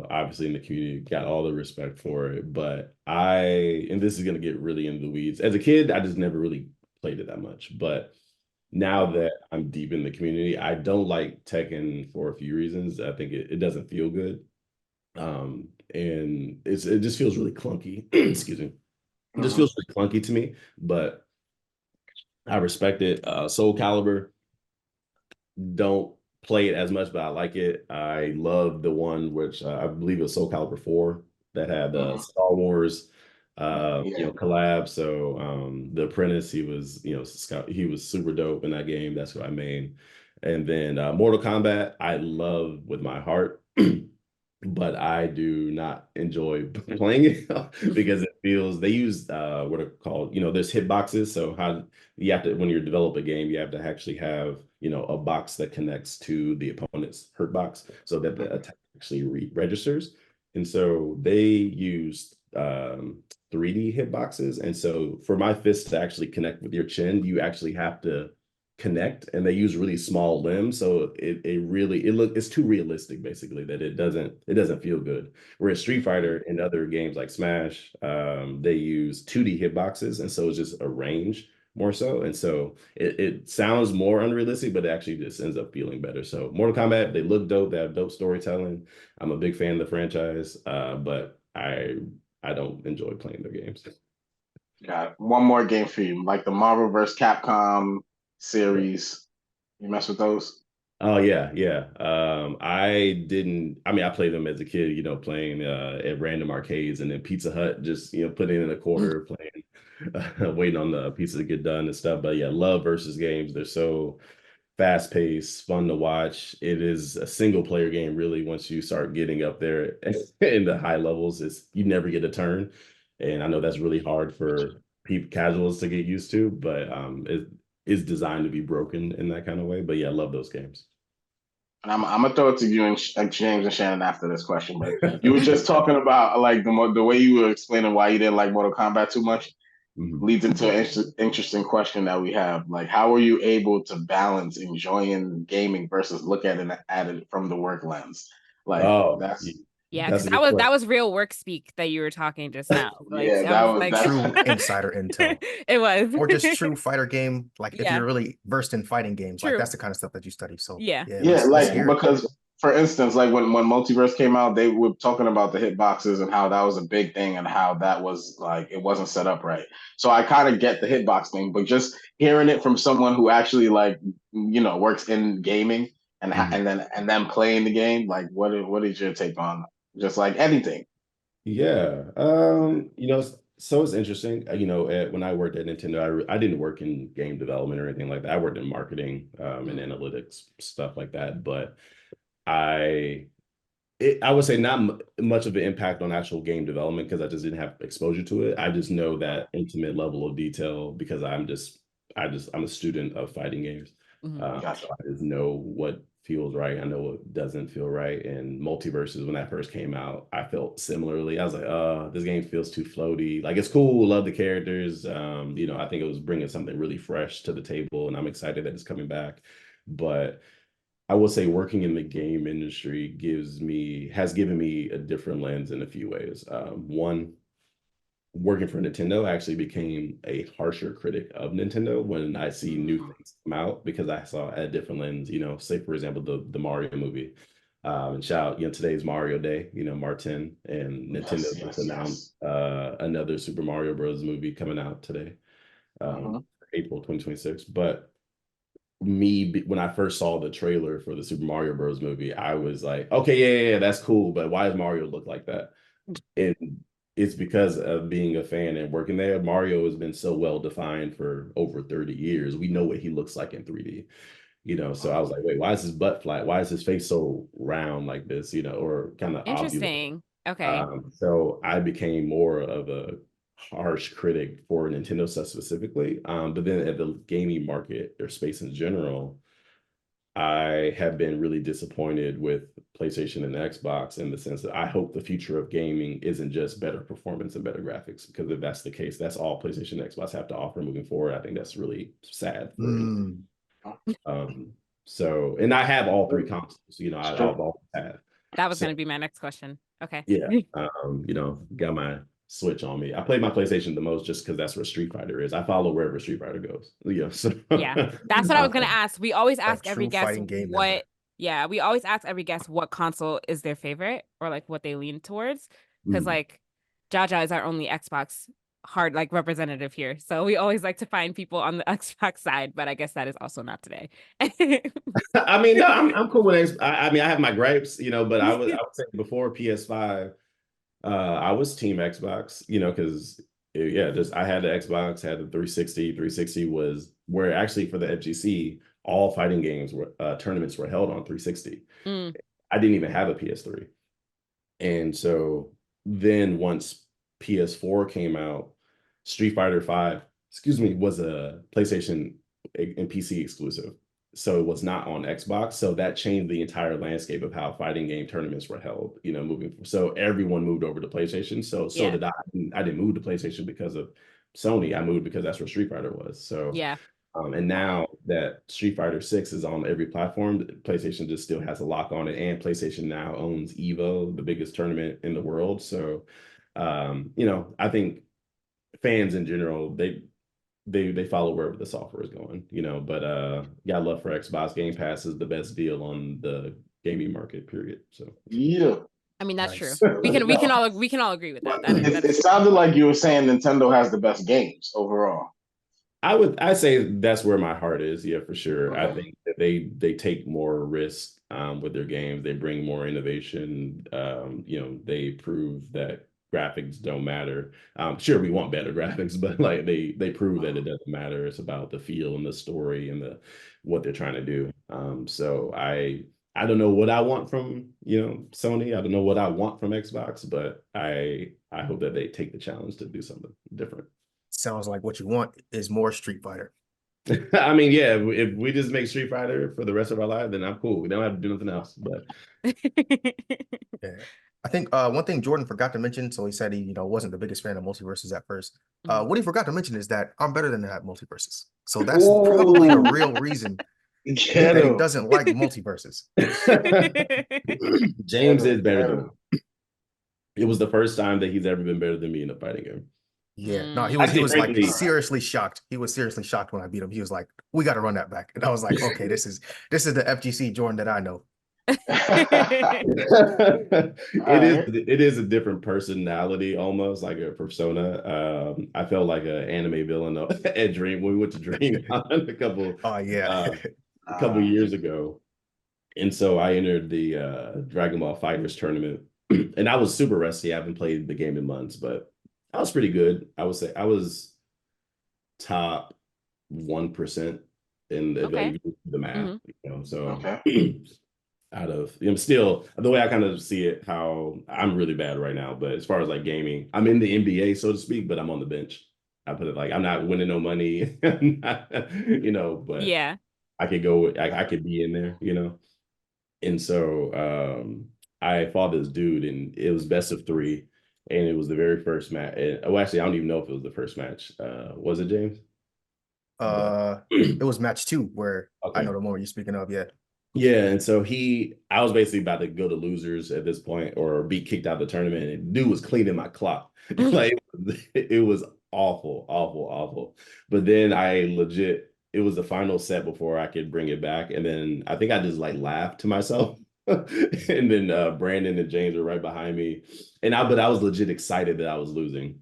Obviously in the community, got all the respect for it. But and this is gonna get really into the weeds. As a kid, I just never really played it that much. But now that I'm deep in the community, I don't like Tekken for a few reasons. I think it doesn't feel good. And it just feels really clunky. Excuse me. It just feels really clunky to me, but I respect it. Soul Calibur, don't play it as much, but I like it. I love the one which I believe it was Soul Calibur 4 that had the Star Wars collab. So the Apprentice, he was he was super dope in that game. That's what I made. And then Mortal Kombat, I love with my heart. But I do not enjoy playing it because it feels they use what are called, there's hitboxes. So how you have to, when you develop a game, you have to actually have, a box that connects to the opponent's hurt box so that the attack actually registers. And so they used 3D hitboxes. And so for my fist to actually connect with your chin, you actually have to connect, and they use really small limbs, so it's too realistic, basically, that it doesn't feel good. Whereas Street Fighter and other games like Smash, they use 2D hitboxes, and so it's just a range more so, and so it sounds more unrealistic, but it actually just ends up feeling better. So Mortal Kombat, they look dope, they have dope storytelling. I'm a big fan of the franchise, but I don't enjoy playing their games. Got one more game for you, like the Marvel vs. Capcom series. You mess with those? Oh yeah. I played them as a kid, playing at random arcades, and then Pizza Hut, just putting in a quarter, playing, waiting on the pizza to get done and stuff. But yeah, love versus games. They're so fast paced, fun to watch. It is a single player game, really. Once you start getting up there in the high levels, you never get a turn, and I know that's really hard for casuals to get used to, but it is designed to be broken in that kind of way. But yeah, I love those games. And I'm gonna throw it to you and James and Shannon after this question. But you were just talking about like the way you were explaining why you didn't like Mortal Kombat too much. leads into an interesting question that we have. Like, how are you able to balance enjoying gaming versus look at it from the work lens? Like, that's Yeah, that's because a good that was real work speak that you were talking just now. Like, yeah, I was like, that's True insider intel. it was, Or just true fighter game. Like if Yeah. you're really versed in fighting games, like True. that's the kind of stuff that you study. So Yeah. yeah, let's like hear it. because for instance, like when Multiverse came out, they were talking about the hitboxes and how that was a big thing and how that was like it wasn't set up right. So I kind of get the hitbox thing, but just hearing it from someone who actually like works in gaming and and then playing the game, like what is your take on just like anything? Yeah. So it's interesting. When I worked at Nintendo, I didn't work in game development or anything like that. I worked in marketing and analytics, stuff like that. But I would say not much of an impact on actual game development because I just didn't have exposure to it. I just know that intimate level of detail because I'm a student of fighting games. Gotcha. So I just know what feels right. I know what doesn't feel right. And Multiverses, when that first came out, I felt similarly. I was like, this game feels too floaty. Like it's cool, love the characters. I think it was bringing something really fresh to the table, and I'm excited that it's coming back. But I will say working in the game industry has given me a different lens in a few ways. One, working for Nintendo, I actually became a harsher critic of Nintendo when I see new things come out because I saw a different lens. Say for example the Mario movie. And shout out, today's Mario Day. Martin and Nintendo just announced another Super Mario Bros. Movie coming out today, April 2026. But when I first saw the trailer for the Super Mario Bros. Movie, I was like, okay, yeah, that's cool, but why does Mario look like that? And it's because of being a fan and working there. Mario has been so well defined for over 30 years. We know what he looks like in 3D. So I was like, wait, why is his butt flat? Why is his face so round like this? Or kind of interesting. Okay. So I became more of a harsh critic for Nintendo stuff specifically. But then at the gaming market or space in general, I have been really disappointed with PlayStation and Xbox in the sense that I hope the future of gaming isn't just better performance and better graphics, because if that's the case, that's all PlayStation and Xbox have to offer moving forward. I think that's really sad for and I have all three consoles, I've always had. That was going to be my next question. Okay. Yeah. Got my Switch on me. I play my PlayStation the most just because that's where Street Fighter is. I follow wherever Street Fighter goes. So Yeah, that's what I was going to ask. We always ask every true guest fighting game what. member. Yeah, we always ask every guest what console is their favorite or like what they lean towards, because like Jaja is our only Xbox hard like representative here, so we always like to find people on the Xbox side, but I guess that is also not today. I mean, no, I'm cool with X. I mean, I have my gripes, but I would say before PS5, I was team Xbox, because I had the Xbox, had the 360. 360 was where actually for the FGC, all fighting games were tournaments were held on 360. I didn't even have a PS3. And so then once PS4 came out, Street Fighter 5, was a PlayStation and PC exclusive. So it was not on Xbox. So that changed the entire landscape of how fighting game tournaments were held, moving forward. So everyone moved over to PlayStation. So did I. I didn't move to PlayStation because of Sony. I moved because that's where Street Fighter was. So yeah. And now that Street Fighter 6 is on every platform, PlayStation just still has a lock on it. And PlayStation now owns EVO, the biggest tournament in the world. So, I think fans in general, they follow wherever the software is going, but got love for Xbox. Game Pass is the best deal on the gaming market, period. So yeah, I mean that's Nice. true. We can all agree with that. It sounded like you were saying Nintendo has the best games overall. I say that's where my heart is. Yeah, for sure. Okay. I think that they take more risk with their games. They bring more innovation. They prove that graphics don't matter. Sure, we want better graphics, but like they prove that it doesn't matter. It's about the feel and the story and what they're trying to do. So I don't know what I want from Sony. I don't know what I want from Xbox, but I hope that they take the challenge to do something different. Sounds like what you want is more Street Fighter. I mean, yeah, if we just make Street Fighter for the rest of our life, then I'm cool. We don't have to do nothing else. But Yeah. I think one thing Jordan forgot to mention, so he said he, wasn't the biggest fan of multiverses at first. What he forgot to mention is that I'm better than that multiverses. So that's probably the real reason Get that he him. doesn't like multiverses. James is better than me. It was the first time that he's ever been better than me in a fighting game. Yeah, no, he Actually, was like frankly- seriously shocked. He was seriously shocked when I beat him. He was like, "We got to run that back," and I was like, "Okay, this is the FGC Jordan that I know." It is a different personality, almost like a persona. I felt like an anime villain at Dream when we went to DreamCon a couple years ago, and so I entered the Dragon Ball Fighters tournament, and I was super rusty. I haven't played the game in months, but I was pretty good. I would say I was top 1% in the math, so. Out of still the way I kind of see it, how I'm really bad right now, but as far as like gaming, I'm in the NBA, so to speak, but I'm on the bench. I put it like I'm not winning no money, but yeah, I could go, I could be in there, and so I fought this dude, and it was best of 3, and it was the very first match. Well, actually, I don't even know if it was the first match. Was it, James? It was match 2 where Okay. I know the one you're speaking of. Yeah, and so I was basically about to go to losers at this point or be kicked out of the tournament, and dude was cleaning my clock. Like it was awful, awful, awful. But then it was the final set before I could bring it back, and then I think I just like laughed to myself. And then Brandon and James were right behind me, but I was legit excited that I was losing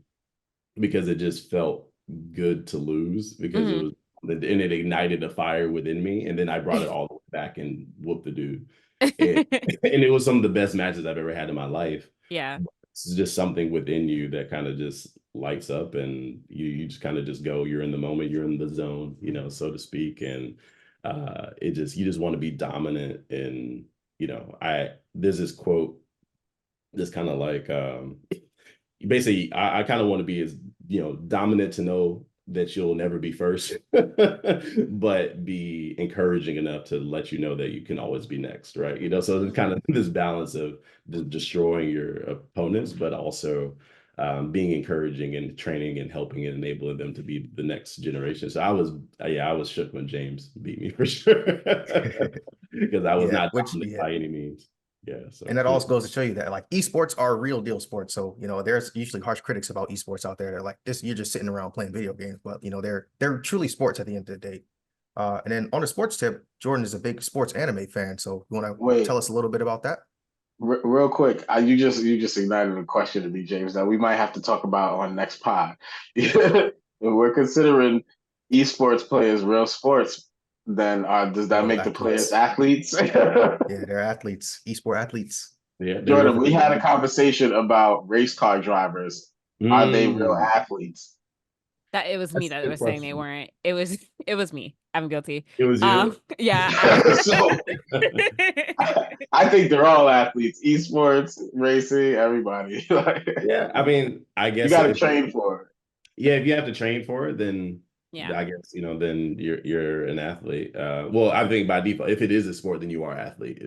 because it just felt good to lose because it was. And it ignited a fire within me, and then I brought it all the way back and whooped the dude. And it was some of the best matches I've ever had in my life. Yeah, It's just something within you that kind of just lights up, and you just kind of just go. You're in the moment, you're in the zone, so to speak, and you just want to be dominant. And there's this quote that's kind of like basically I kind of want to be as dominant to know that you'll never be first, but be encouraging enough to let you know that you can always be next, right? So it's kind of this balance of destroying your opponents, but also being encouraging and training and helping and enabling them to be the next generation. So I was shook when James beat me for sure, because I was not dominant by any means. Yeah, so. And that also goes to show you that like esports are real deal sports. So there's usually harsh critics about esports out there. They're like, this, you're just sitting around playing video games, but they're truly sports at the end of the day. And then on the sports tip, Jordan is a big sports anime fan. So you want to tell us a little bit about that? Real quick, you just ignited a question to me, James, that we might have to talk about on next pod. If we're considering esports players real sports, then does that make the players athletes? Yeah, they're athletes, esport athletes. Yeah, Jordan, we had a conversation about race car drivers. Are they real athletes? that it was me that was saying they weren't. It was me. I'm guilty. It was you. Yeah. I think they're all athletes. Esports, racing, everybody. Yeah, I mean, I guess you got to train for it. Yeah, if you have to train for it, then yeah, I guess then you're an athlete. Well, I think by default, if it is a sport, then you are an athlete.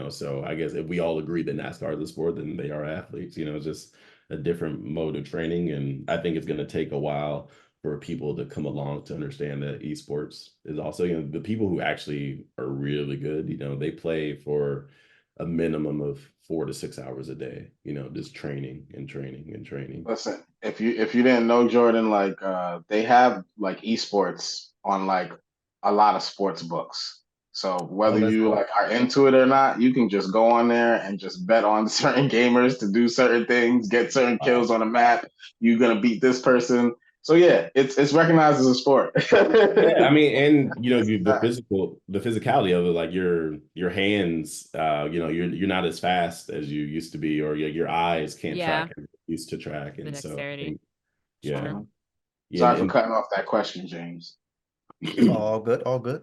So I guess if we all agree that NASCAR is a sport, then they are athletes. It's just a different mode of training, and I think it's going to take a while for people to come along to understand that esports is also, the people who actually are really good, they play for a minimum of 4 to 6 hours a day, just training and training and training. Listen, if you didn't know, Jordan, like they have like esports on like a lot of sports books. So whether you like are into it or not, you can just go on there and just bet on certain gamers to do certain things, get certain kills on a map. You're gonna beat this person. So yeah, it's recognized as a sport. Yeah, I mean, and the physicality of it, like your hands, you're not as fast as you used to be, or your eyes can't track as you used to track, and so Sorry for cutting off that question, James. All good, all good.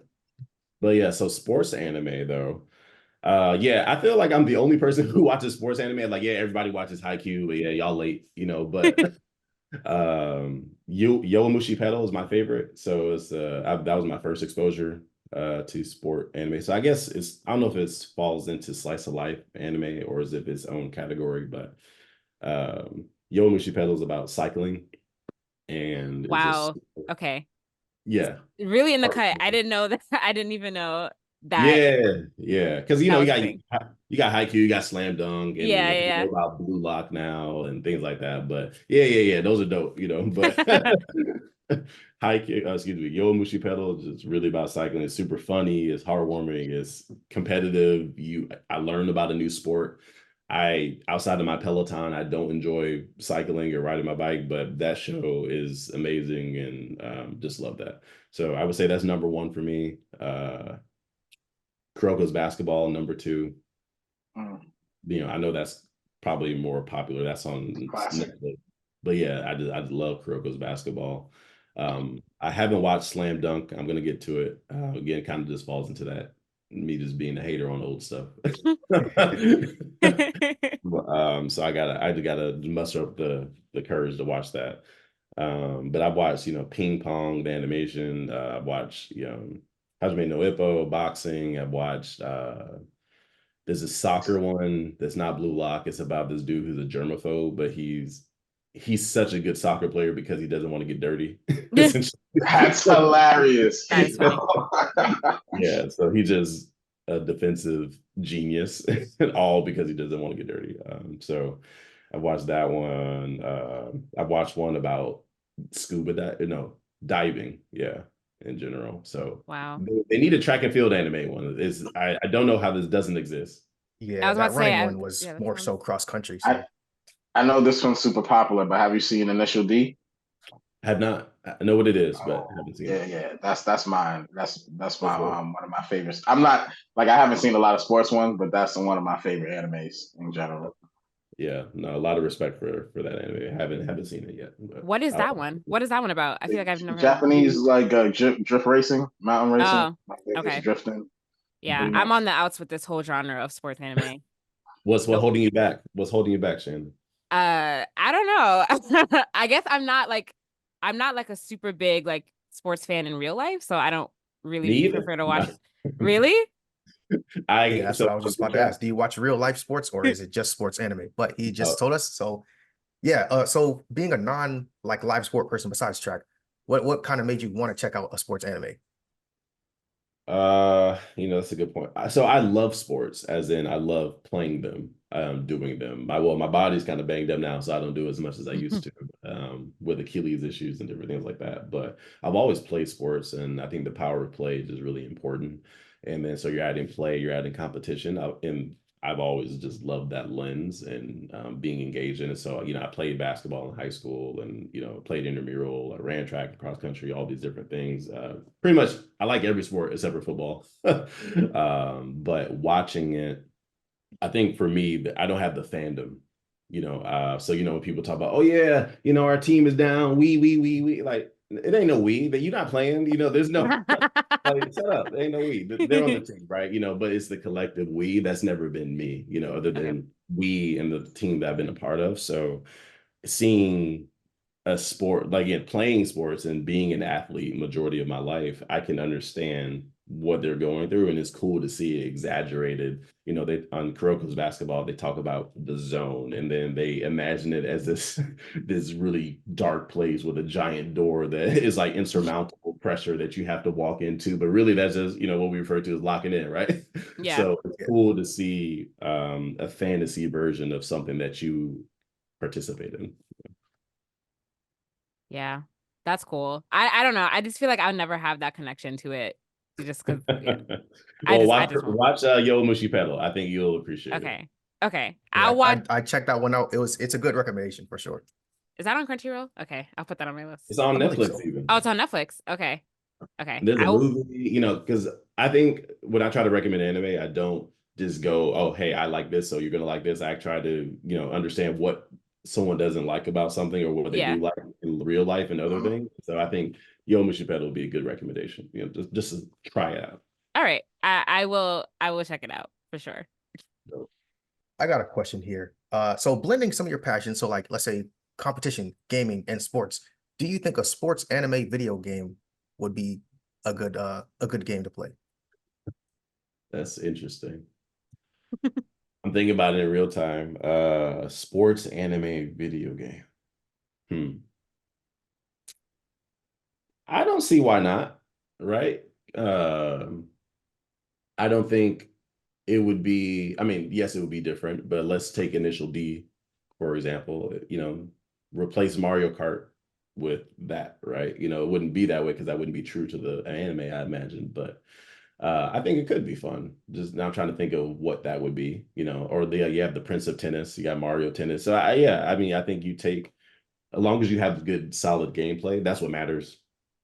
But yeah, so sports anime though. I feel like I'm the only person who watches sports anime. Like, yeah, everybody watches Haikyuu, but yeah, y'all late, but Yowamushi Pedal is my favorite. So it's that was my first exposure to sport anime. So I guess I don't know if it falls into slice of life anime or is it its own category, but Yowamushi Pedal is about cycling and it's just Wow. Okay. yeah. Really in the cut. I didn't know that. I didn't even know that Yeah. Because that was a you thing. got Haikyuu, you got Slam Dunk, and Yeah, people know yeah, about Blue Lock now and things like that. But yeah, those are dope, But yeah. Haikyuu, excuse me, Yowamushi Pedal is just really about cycling. It's super funny, it's heartwarming, it's competitive. I learned about a new sport. Outside of my Peloton, I don't enjoy cycling or riding my bike, but that show is amazing and just love that. So I would say that's number one for me. Kuroko's Basketball, number two. I know that's probably more popular. That's on Classic. Netflix. But yeah, I just love Kuroko's Basketball. I haven't watched Slam Dunk. I'm gonna get to it. Again, kind of just falls into that me just being a hater on old stuff. So I just gotta muster up the courage to watch that. But I've watched, Ping Pong, the animation. I've watched, Hajime no Ippo, boxing. I've watched there's a soccer one that's not Blue Lock. It's about this dude who's a germaphobe, but he's such a good soccer player because he doesn't want to get dirty. That's hilarious. That is funny. Yeah, so he's just a defensive genius, and all because he doesn't want to get dirty. So I watched that one. I watched one about diving. Yeah, in general. So Wow. they need a track and field anime one. I don't know how this doesn't exist. I was about that to say, running one was more so cross country. So. I know this one's super popular, but have you seen Initial D? Have not. I know what it is, but I haven't seen it. Yeah. That's mine. That's my one of my favorites. I'm not I haven't seen a lot of sports ones, but that's one of my favorite animes in general. Yeah, no, a lot of respect for that anime. I haven't seen it yet. What is that one? What is that one about? I feel like I've never Japanese drift racing, mountain racing. Oh, okay. Drifting. Yeah, I'm on the outs with this whole genre of sports anime. What's holding you back? What's holding you back, Shannon? I don't know. I guess I'm not like a super big like sports fan in real life, so I don't really prefer to watch. Really? That's what I was just about to ask. Do you watch real life sports or is it just sports anime? But he just told us. So yeah. So being a non live sport person besides track, what kind of made you want to check out a sports anime? That's a good point. So I love sports, as in I love playing them, doing them. My body's kind of banged up now, so I don't do as much as I used to, with Achilles issues and different things like that. But I've always played sports, and I think the power of play is just really important. And then so you're adding play, you're adding competition, and I've always just loved that lens and being engaged in it. So, I played basketball in high school and, played intramural, I ran track and cross country, all these different things. Pretty much, I like every sport except for football. But watching it, I think for me, I don't have the fandom, so, when people talk about, oh, yeah, our team is down, we, like, it ain't no we that you're not playing, there's no like, shut up, there ain't no we, they're on the team, right? But it's the collective we that's never been me, other than we and the team that I've been a part of. So seeing a sport, like playing sports and being an athlete majority of my life, I can understand what they're going through, and it's cool to see it exaggerated. They on Kuroko's Basketball, they talk about the zone, and then they imagine it as this really dark place with a giant door that is like insurmountable pressure that you have to walk into, but really that's just what we refer to as locking in, right? Yeah. So it's cool to see a fantasy version of something that you participate in. Yeah, that's cool. I don't know. I just feel like I'll never have that connection to it. Just because. Yeah. Watch Yowamushi Pedal. I think you'll appreciate it. Okay. Yeah, I'll watch. I checked that one out. It's a good recommendation for sure. Is that on Crunchyroll? Okay, I'll put that on my list. It's on Netflix even. Oh, it's on Netflix. Okay. There's a movie, because I think when I try to recommend anime, I don't just go, oh, hey, I like this, so you're gonna like this. I try to, understand what someone doesn't like about something or what they do like in real life and other things. So I think Yowamushi Pedal would be a good recommendation. Just to try it out. All right, I will check it out for sure. I got a question here. So blending some of your passions, so like let's say competition, gaming, and sports. Do you think a sports anime video game would be a good game to play? That's interesting. I'm thinking about it in real time. Sports anime video game. I don't see why not, right? I don't think it would be, I mean, yes, it would be different, but let's take Initial D, for example, replace Mario Kart with that, right? It wouldn't be that way because that wouldn't be true to the anime, I imagine, but I think it could be fun. Just now trying to think of what that would be, or you have the Prince of Tennis, you got Mario Tennis. So I think you take, as long as you have good, solid gameplay, that's what matters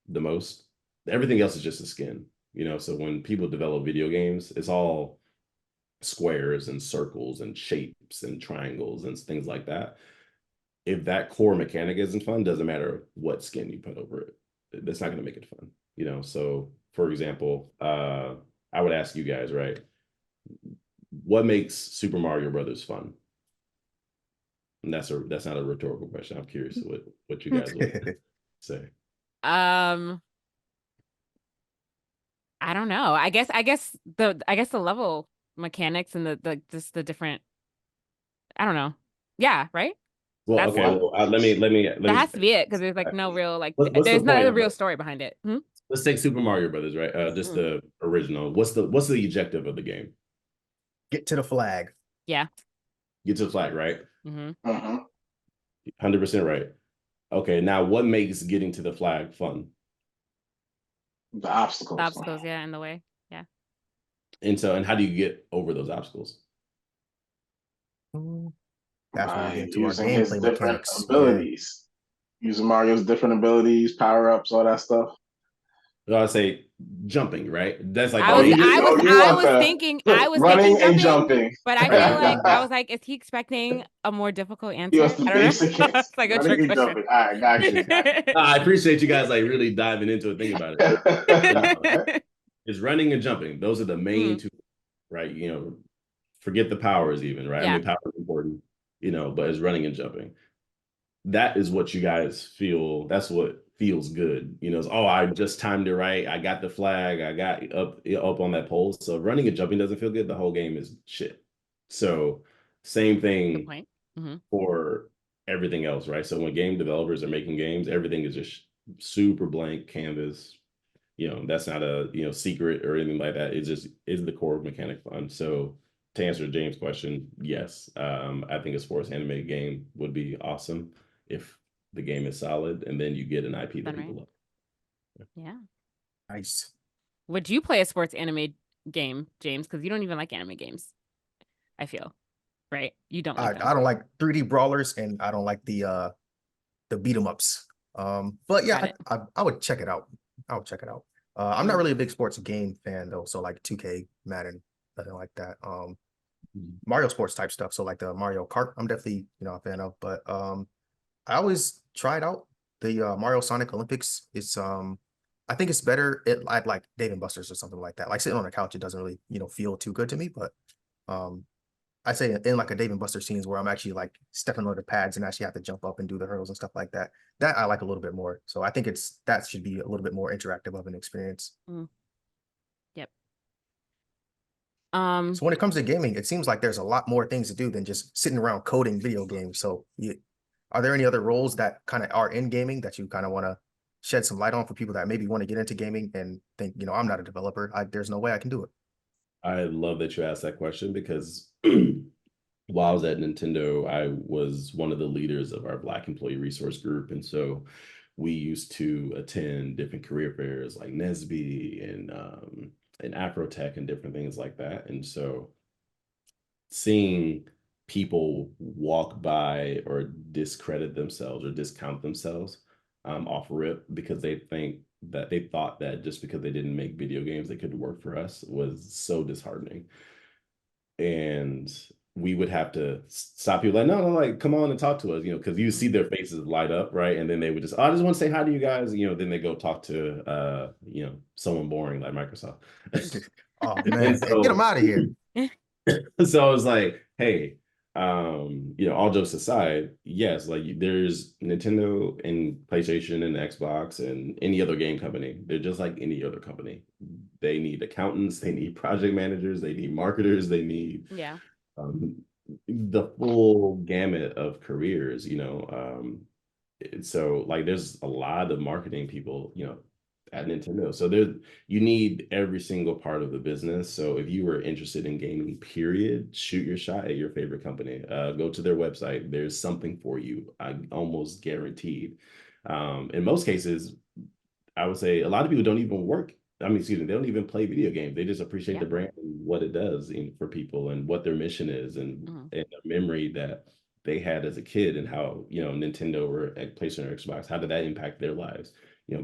the most. Everything else is just a skin, so when people develop video games, it's all squares and circles and shapes and triangles and things like that. If that core mechanic isn't fun, doesn't matter what skin you put over it. That's not going to make it fun, So, for example, I would ask you guys, right? What makes Super Mario Brothers fun? And that's not a rhetorical question. I'm curious what you guys would say. I don't know. I guess the level mechanics and the different, I don't know. Yeah, right? Well, okay. Well, let me. That has to be it because there's like no real there's not a real story behind it. Let's take Super Mario Brothers, right? Just the original. What's the objective of the game? Get to the flag. Yeah. Get to the flag, right? 100% right. Okay, now what makes getting to the flag fun? The obstacles. The obstacles, yeah, in the way. Yeah. And how do you get over those obstacles? That's where we get into our using his gameplay different mechanics. abilities. Using Mario's different abilities, power-ups, all that stuff. I say jumping, right? That's like I was thinking running and jumping. but I feel like I was like, is he expecting a more difficult answer? I don't know. It's like a trick question. Jumping. All right, got you. I appreciate you guys like really diving into it, thinking about it. It's running and jumping. Those are the main two, right? Forget the powers even, right? Yeah. I mean, power is important, but it's running and jumping. That is what you guys feel. That's what feels good. I just timed it right. I got the flag. I got up on that pole. So running and jumping doesn't feel good. The whole game is shit. So same thing for everything else, right? So when game developers are making games, everything is just super blank canvas. That's not a secret or anything like that. It just is the core mechanic fun. So to answer James' question, yes, I think a sports anime game would be awesome if the game is solid, and then you get an IP that people love. Yeah. Nice. Would you play a sports anime game, James? Because you don't even like anime games. I feel, right? You don't like them. I don't like 3D brawlers, and I don't like the beat 'em ups. But yeah, I would check it out. I would check it out. I'm not really a big sports game fan though, so like 2K, Madden, nothing like that. Mario sports type stuff, so like the Mario Kart, I'm definitely a fan of. But I always tried out the Mario Sonic Olympics. It's I think it's better at like Dave and Buster's or something like that. Like sitting on a couch, it doesn't really feel too good to me. But I say in like a Dave and Buster scenes where I'm actually like stepping on the pads and actually have to jump up and do the hurdles and stuff like that. That I like a little bit more. So I think that should be a little bit more interactive of an experience. Yep. So when it comes to gaming, it seems like there's a lot more things to do than just sitting around coding video games. So are there any other roles that kind of are in gaming that you kind of want to shed some light on for people that maybe want to get into gaming and think, I'm not a developer. There's no way I can do it. I love that you asked that question because while I was at Nintendo, I was one of the leaders of our Black Employee Resource Group. And so we used to attend different career fairs like NESB and Afrotech and different things like that. And so seeing people walk by or discredit themselves or discount themselves off rip because they thought that just because they didn't make video games, they couldn't work for us was so disheartening. And we would have to stop people like, no, like, come on and talk to us, because you see their faces light up, right? And then they would just, I just want to say hi to you guys, then they go talk to, someone boring like Microsoft. Oh man, get them out of here. So I was like, hey, all jokes aside, yes, like there's Nintendo and PlayStation and Xbox and any other game company. They're just like any other company. They need accountants, they need project managers, they need marketers, they need Yeah. um, the full gamut of careers, so like there's a lot of marketing people, at Nintendo. So you need every single part of the business. So if you were interested in gaming, period, shoot your shot at your favorite company. Go to their website. There's something for you. I almost guaranteed. In most cases, I would say a lot of people don't even work. I mean, excuse me, they don't even play video games. They just appreciate the brand and what it does for people and what their mission is and the memory that they had as a kid and how, Nintendo or PlayStation or Xbox, how did that impact their lives,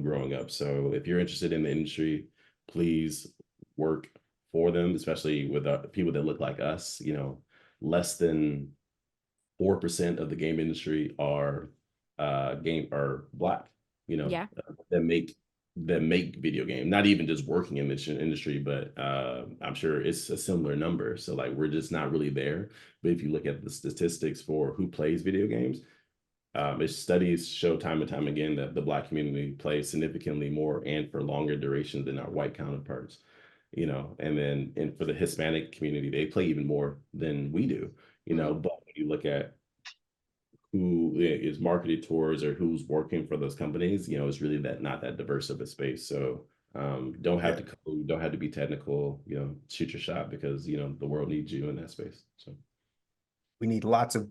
growing up. So if you're interested in the industry, please work for them, especially with people that look like us. Less than 4% of the game industry are Black, that make video game, not even just working in this industry, but I'm sure it's a similar number. So like we're just not really there. But if you look at the statistics for who plays video games, studies show time and time again that the Black community plays significantly more and for longer durations than our white counterparts. And for the Hispanic community, they play even more than we do. But when you look at who is marketed towards or who's working for those companies, it's really not that diverse of a space. So don't have to code, don't have to be technical, shoot your shot because, the world needs you in that space. So we need lots of,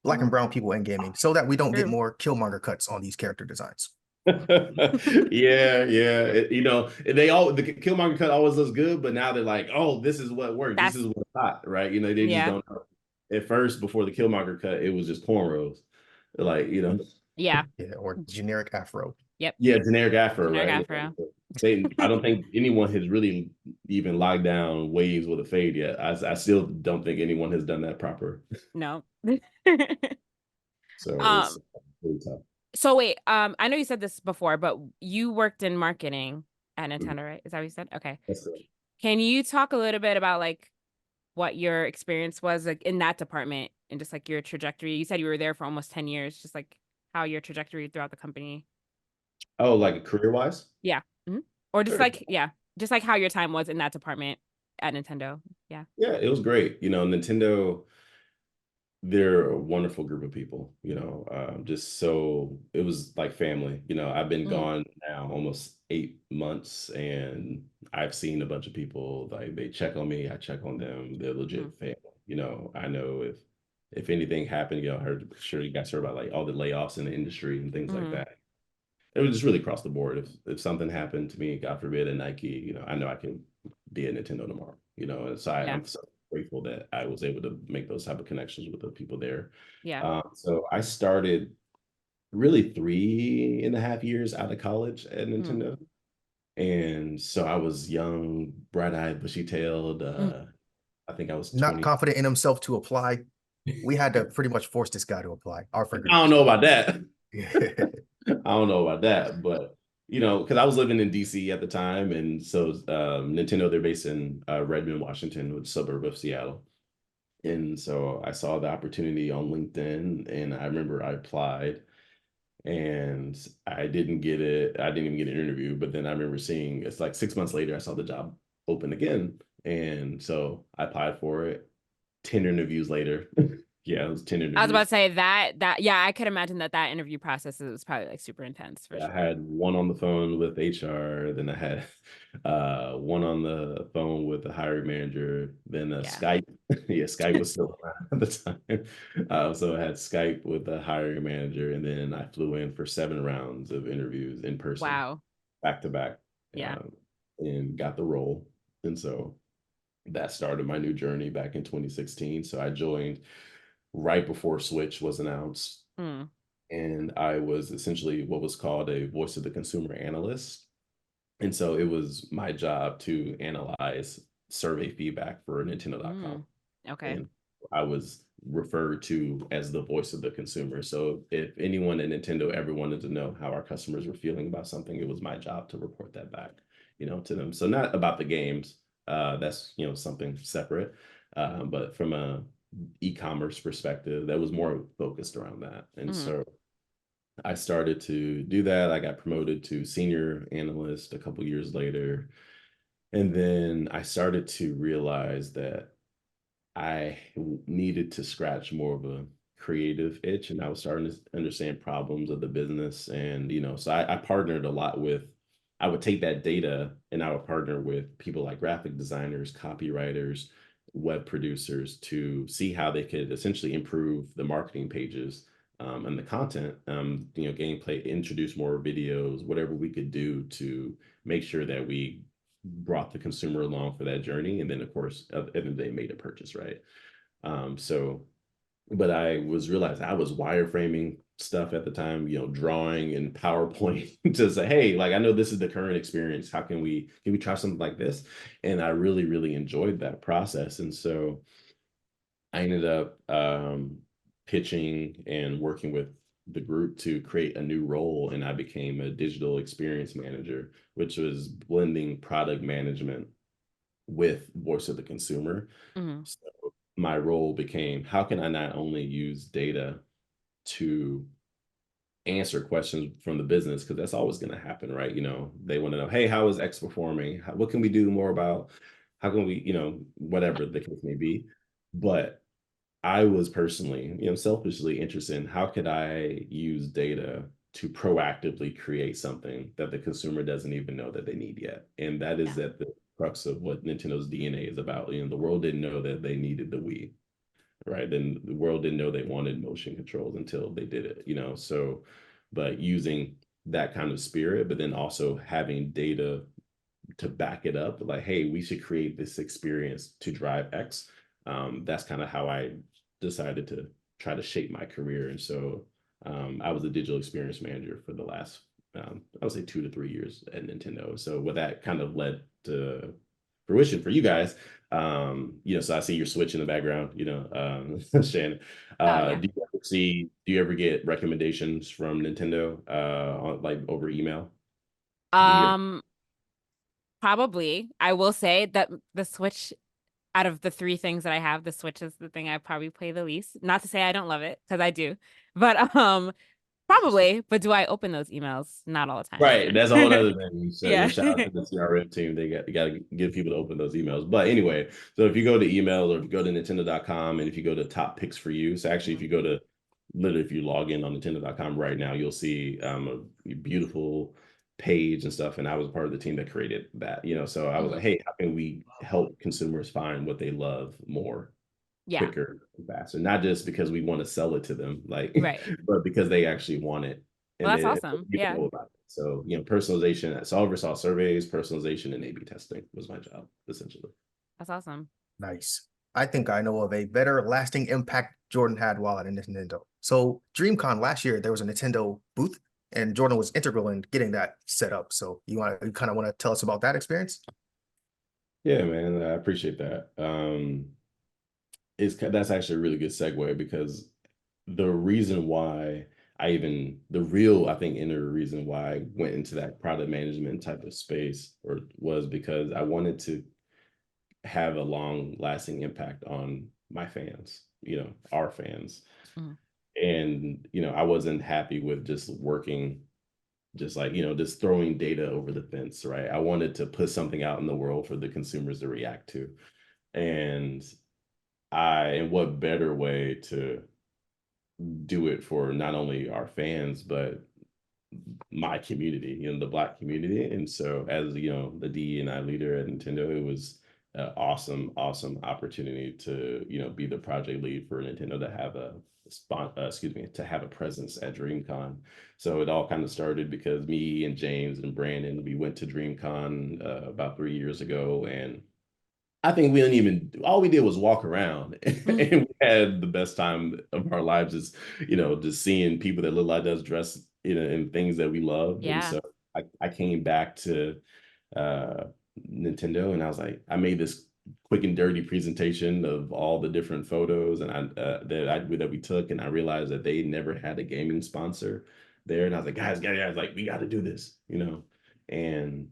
Black and brown people in gaming so that we don't get more Killmonger cuts on these character designs. yeah. The Killmonger cut always looks good, but now they're like, oh, this is what worked. This is what's hot, right? They just don't know. At first, before the Killmonger cut, it was just cornrows, like Yeah, or generic afro. Yep. Yeah, generic afro, generic right? Afro. I don't think anyone has really even locked down waves with a fade yet. I still don't think anyone has done that proper. No. So it's really tough. So wait, I know you said this before, but you worked in marketing at Nintendo, right? Is that what you said? Okay. That's correct. Can you talk a little bit about like what your experience was like in that department and just like your trajectory? You said you were there for almost 10 years, just like how your trajectory throughout the company. Oh, like career-wise? Yeah. Or just Sure. just like how your time was in that department at Nintendo. Yeah. Yeah, it was great. Nintendo, they're a wonderful group of people, just so it was like family. I've been gone now almost 8 months and I've seen a bunch of people, like they check on me, I check on them. They're legit family. I know if anything happened, sure you guys heard about like all the layoffs in the industry and things like that. It was just really across the board. If something happened to me, God forbid, at Nike, I know I can be at Nintendo tomorrow, and so I'm so grateful that I was able to make those type of connections with the people there. Yeah. So I started really 3.5 years out of college at Nintendo. And so I was young, bright-eyed, bushy-tailed. I think I was not confident in himself to apply. We had to pretty much force this guy to apply. I don't know about that. I don't know about that, but because I was living in DC at the time, and so Nintendo, they're based in Redmond, Washington, which is a suburb of Seattle. And so I saw the opportunity on LinkedIn, and I remember I applied, and I didn't get it. I didn't even get an interview, but then I remember seeing it's like 6 months later, I saw the job open again, and so I applied for it. 10 interviews later. Yeah, it was 10 interviews. I was about to say that yeah, I could imagine that interview process was probably like super intense for sure. I had one on the phone with HR, then I had one on the phone with the hiring manager, then Skype. Yeah, Skype was still around at the time. So I had Skype with the hiring manager, and then I flew in for 7 rounds of interviews in person. Wow. Back to back. Yeah. And got the role. And so that started my new journey back in 2016. So I joined right before Switch was announced. And I was essentially what was called a voice of the consumer analyst. And so it was my job to analyze survey feedback for Nintendo.com. Okay. And I was referred to as the voice of the consumer. So if anyone at Nintendo ever wanted to know how our customers were feeling about something, it was my job to report that back, to them. So not about the games. That's, something separate. But from a e-commerce perspective that was more focused around that. And Mhm. so I started to do that. I got promoted to senior analyst a couple years later. And then I started to realize that I needed to scratch more of a creative itch, and I was starting to understand problems of the business. And, so I partnered a lot with, I would take that data and I would partner with people like graphic designers, copywriters, web producers to see how they could essentially improve the marketing pages and the content, gameplay, introduce more videos, whatever we could do to make sure that we brought the consumer along for that journey. And then, of course, at the end of the day, made a purchase, right? So, but I was realized I was wireframing stuff at the time, drawing in PowerPoint to say, hey, like, I know this is the current experience. How can we try something like this? And I really, really enjoyed that process. And so I ended up pitching and working with the group to create a new role, and I became a digital experience manager, which was blending product management with voice of the consumer. Mhm. So my role became, how can I not only use data to answer questions from the business, because that's always going to happen, right? They want to know, hey, how is X performing? What can we do more about? How can we, whatever the case may be. But I was personally, selfishly interested in how could I use data to proactively create something that the consumer doesn't even know that they need yet. And that is at the crux of what Nintendo's DNA is about. The world didn't know that they needed the Wii, right? Then the world didn't know they wanted motion controls until they did it. So, but using that kind of spirit, but then also having data to back it up, like, hey, we should create this experience to drive X. That's kind of how I decided to try to shape my career. And so I was a digital experience manager for the last, I would say 2 to 3 years at Nintendo. So what that kind of led to fruition for you guys, so I see your Switch in the background, Shannon. Yeah. Do you ever get recommendations from Nintendo like over email? Probably. I will say that the Switch, out of the 3 things that I have, the Switch is the thing I probably play the least. Not to say I don't love it, because I do. But probably. But do I open those emails? Not all the time. Right, that's a whole other thing. So, Yeah. shout out to the CRM team. They got to get people to open those emails. But anyway, so if you go to email, or if you go to Nintendo.com, and if you go to top picks for you, so actually, if you go to literally, if you log in on Nintendo.com right now, you'll see a beautiful page and stuff. And I was part of the team that created that. So I was like, hey, how can we help consumers find what they love more? Yeah. Quicker and faster, not just because we want to sell it to them, like, Right. but because they actually want it. Well, that's awesome. People Yeah. know about it. So, personalization, so I oversaw surveys, personalization, and A/B testing was my job, essentially. That's awesome. Nice. I think I know of a better lasting impact Jordan had while at Nintendo. So DreamCon last year, there was a Nintendo booth, and Jordan was integral in getting that set up. So you kind of want to tell us about that experience? Yeah, man, I appreciate that. That's actually a really good segue, because the reason why I think inner reason why I went into that product management type of space was because I wanted to have a long lasting impact on my fans, our fans. And, I wasn't happy with just working, just like, just throwing data over the fence, right? I wanted to put something out in the world for the consumers to react to. And what better way to do it for not only our fans, but my community, the Black community. And so as, the DE&I leader at Nintendo, it was an awesome opportunity to, be the project lead for Nintendo to have to have a presence at DreamCon. So it all kind of started because me and James and Brandon, we went to DreamCon about 3 years ago, and I think all we did was walk around and we had the best time of our lives, just seeing people that look like us dressed, in things that we love. Yeah. And so I came back to Nintendo, and I was like, I made this quick and dirty presentation of all the different photos that we took. And I realized that they never had a gaming sponsor there. And I was like, guys, like, we got to do this, and,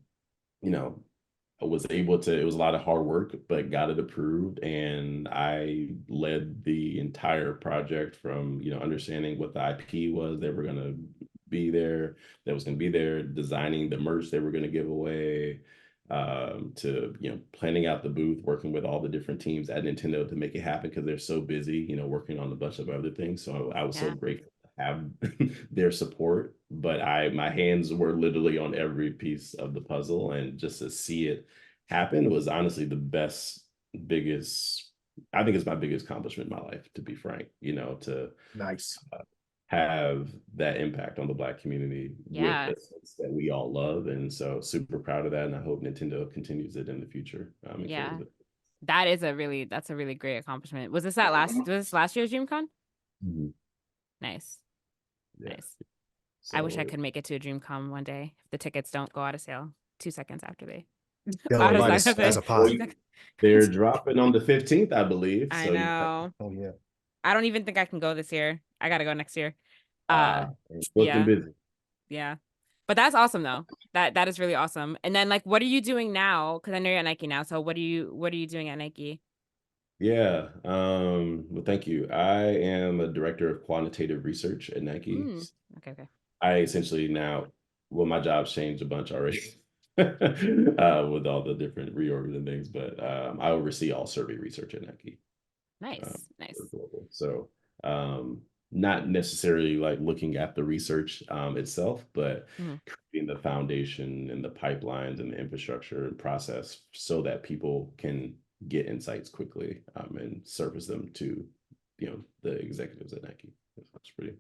was able to, it was a lot of hard work, but got it approved. And I led the entire project from, understanding what the IP was they were going to be there, that was going to be there, designing the merch they were going to give away, to, planning out the booth, working with all the different teams at Nintendo to make it happen because they're so busy, working on a bunch of other things. So I was so grateful to have their support, but my hands were literally on every piece of the puzzle, and just to see it happen was honestly biggest, I think it's my biggest accomplishment in my life, to be frank, to Nice. have that impact on the Black community with Yeah. the sense that we all love. And so super proud of that. And I hope Nintendo continues it in the future. Yeah. That's a really great accomplishment. Was this last year's DreamCon? Mhm. Nice. Yeah. Nice. I wish I So- could make it to a DreamCon one day if the tickets don't go out of sale 2 seconds after they. Yo, Out of invite sale. us as a pod. They're dropping on the 15th, I believe. I So know. Oh yeah. I don't even think I can go this year. I gotta go next year. booked yeah. and busy. Yeah. But that's awesome though. That is really awesome. And then like, what are you doing now? Because I know you're at Nike now. So what are you doing at Nike? Yeah. Well, thank you. I am a director of quantitative research at Nike. Okay. I essentially now, well, my job's changed a bunch already with all the different reorgs and things, but I oversee all survey research at Nike. Nice. So not necessarily like looking at the research itself, but creating the foundation and the pipelines and the infrastructure and process so that people can get insights quickly and surface them to the executives at Nike. That's pretty.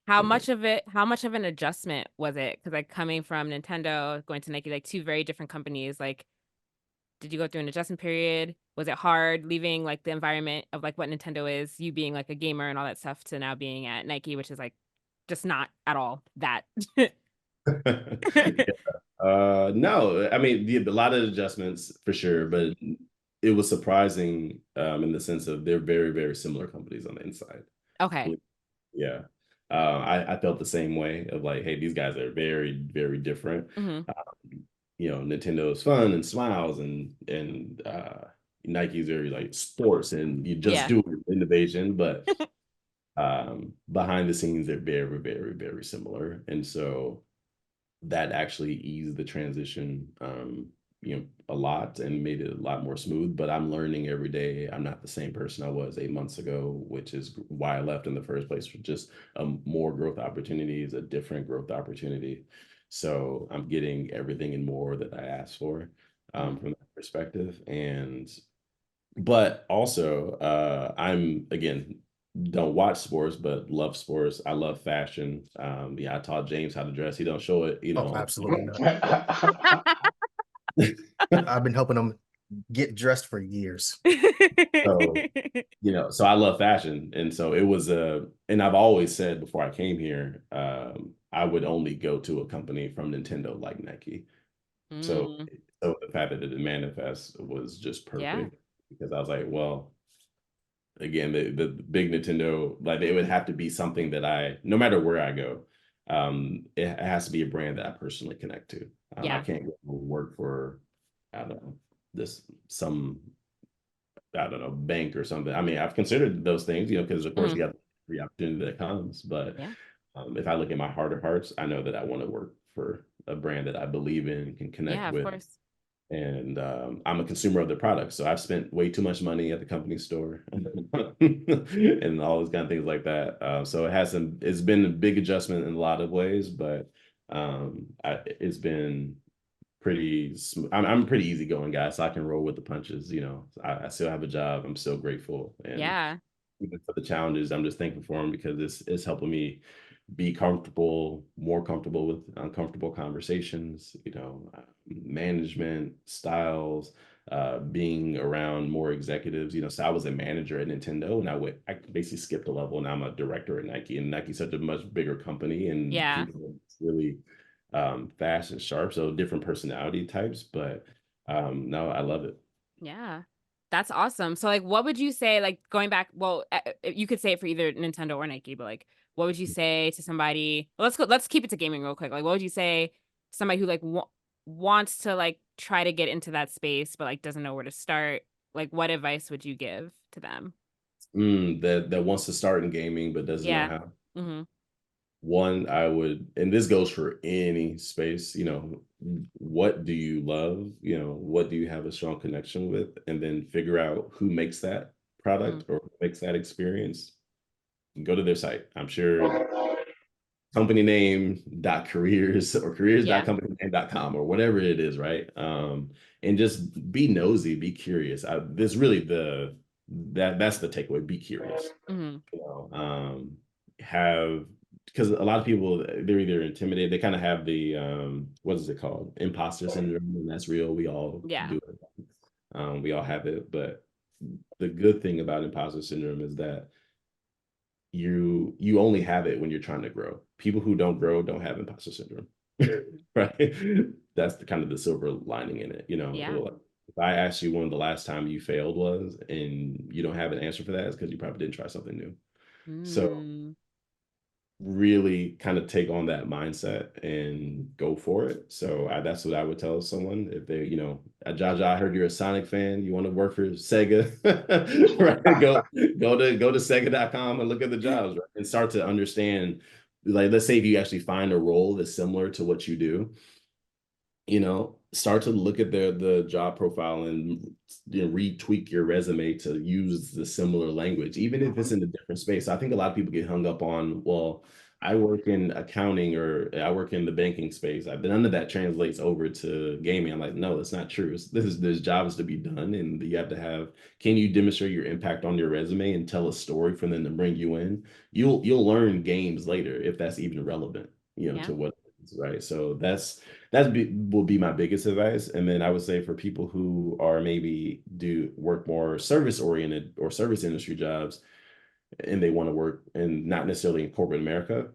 How much of an adjustment was it? Because like coming from Nintendo, going to Nike, like two very different companies, like did you go through an adjustment period? Was it hard leaving like the environment of like what Nintendo is, you being like a gamer and all that stuff, to now being at Nike, which is like just not at all that? No, I mean, a lot of adjustments for sure, but it was surprising in the sense of they're very, very similar companies on the inside. Okay. Yeah. I felt the same way of like, hey, these guys are very, very different. Nintendo is fun and smiles, and Nike's very like sports and you just do innovation, but behind the scenes they're very, very, very similar. And so that actually eased the transition a lot and made it a lot more smooth. But I'm learning every day. I'm not the same person I was 8 months ago, which is why I left in the first place, for just more growth opportunities, a different growth opportunity. So I'm getting everything and more that I asked for from that perspective. But also I'm, again, don't watch sports, but love sports. I love fashion. I taught James how to dress. He don't show it, Oh, absolutely not. I've been helping them get dressed for years. So I love fashion. And so it was and I've always said before I came here, I would only go to a company from Nintendo like Nike. So the fact that it manifest was just perfect, because I was like, well, again, the big Nintendo, like it would have to be something that no matter where I go, it has to be a brand that I personally connect to. I can't go work for, I don't know, some bank or something. I mean, I've considered those things, because of course you have the opportunity that comes. But if I look at my heart of hearts, I know that I want to work for a brand that I believe in and can connect with. Of course. And I'm a consumer of their products, so I've spent way too much money at the company store and all those kind of things like that. So it's been a big adjustment in a lot of ways, but it's been pretty smooth. I'm a pretty easygoing guy, so I can roll with the punches. I still have a job. I'm still grateful, and even for the challenges, I'm just thankful for them, because it's helping me be more comfortable with uncomfortable conversations, management styles, being around more executives. So I was a manager at Nintendo, and I basically skipped a level, and I'm a director at Nike, and Nike's such a much bigger company, and people are really fast and sharp, so different personality types. But no, I love it. Yeah. That's awesome. So like, what would you say, like going back, well, you could say it for either Nintendo or Nike, but like, what would you say to somebody, let's keep it to gaming real quick. Like, what would you say to somebody who like wants to like try to get into that space but like doesn't know where to start, like what advice would you give to them? That wants to start in gaming but doesn't know how. Mm-hmm. One, I would, and this goes for any space, what do you love? What do you have a strong connection with? And then figure out who makes that product or who makes that experience. Go to their site. I'm sure company name .careers or careers.companyname.com or whatever it is, right? And just be nosy, be curious. This really that's the takeaway. Be curious. Because a lot of people, they're either intimidated, they kind of have the what is it called, imposter syndrome, and that's real. We all do it. We all have it, but the good thing about imposter syndrome is that you only have it when you're trying to grow. People who don't grow don't have imposter syndrome. Right? That's the kind of the silver lining in it. If I asked you when the last time you failed was and you don't have an answer for that, it's because you probably didn't try something new. So really kind of take on that mindset and go for it. So that's what I would tell someone if they, Jaja, I heard you're a Sonic fan. You want to work for Sega, right? Go to Sega.com and look at the jobs, right? And start to understand. Like, let's say if you actually find a role that's similar to what you do, start to look at the job profile and retweak your resume to use the similar language, even if it's in a different space. I think a lot of people get hung up on, well, I work in accounting or I work in the banking space. None of that translates over to gaming. I'm like, no, that's not true. There's jobs to be done, and you have to have. Can you demonstrate your impact on your resume and tell a story for them to bring you in? You'll learn games later if that's even relevant, to what it is, right? So will be my biggest advice. And then I would say for people who are maybe work more service oriented or service industry jobs, and they want to work and not necessarily in corporate America,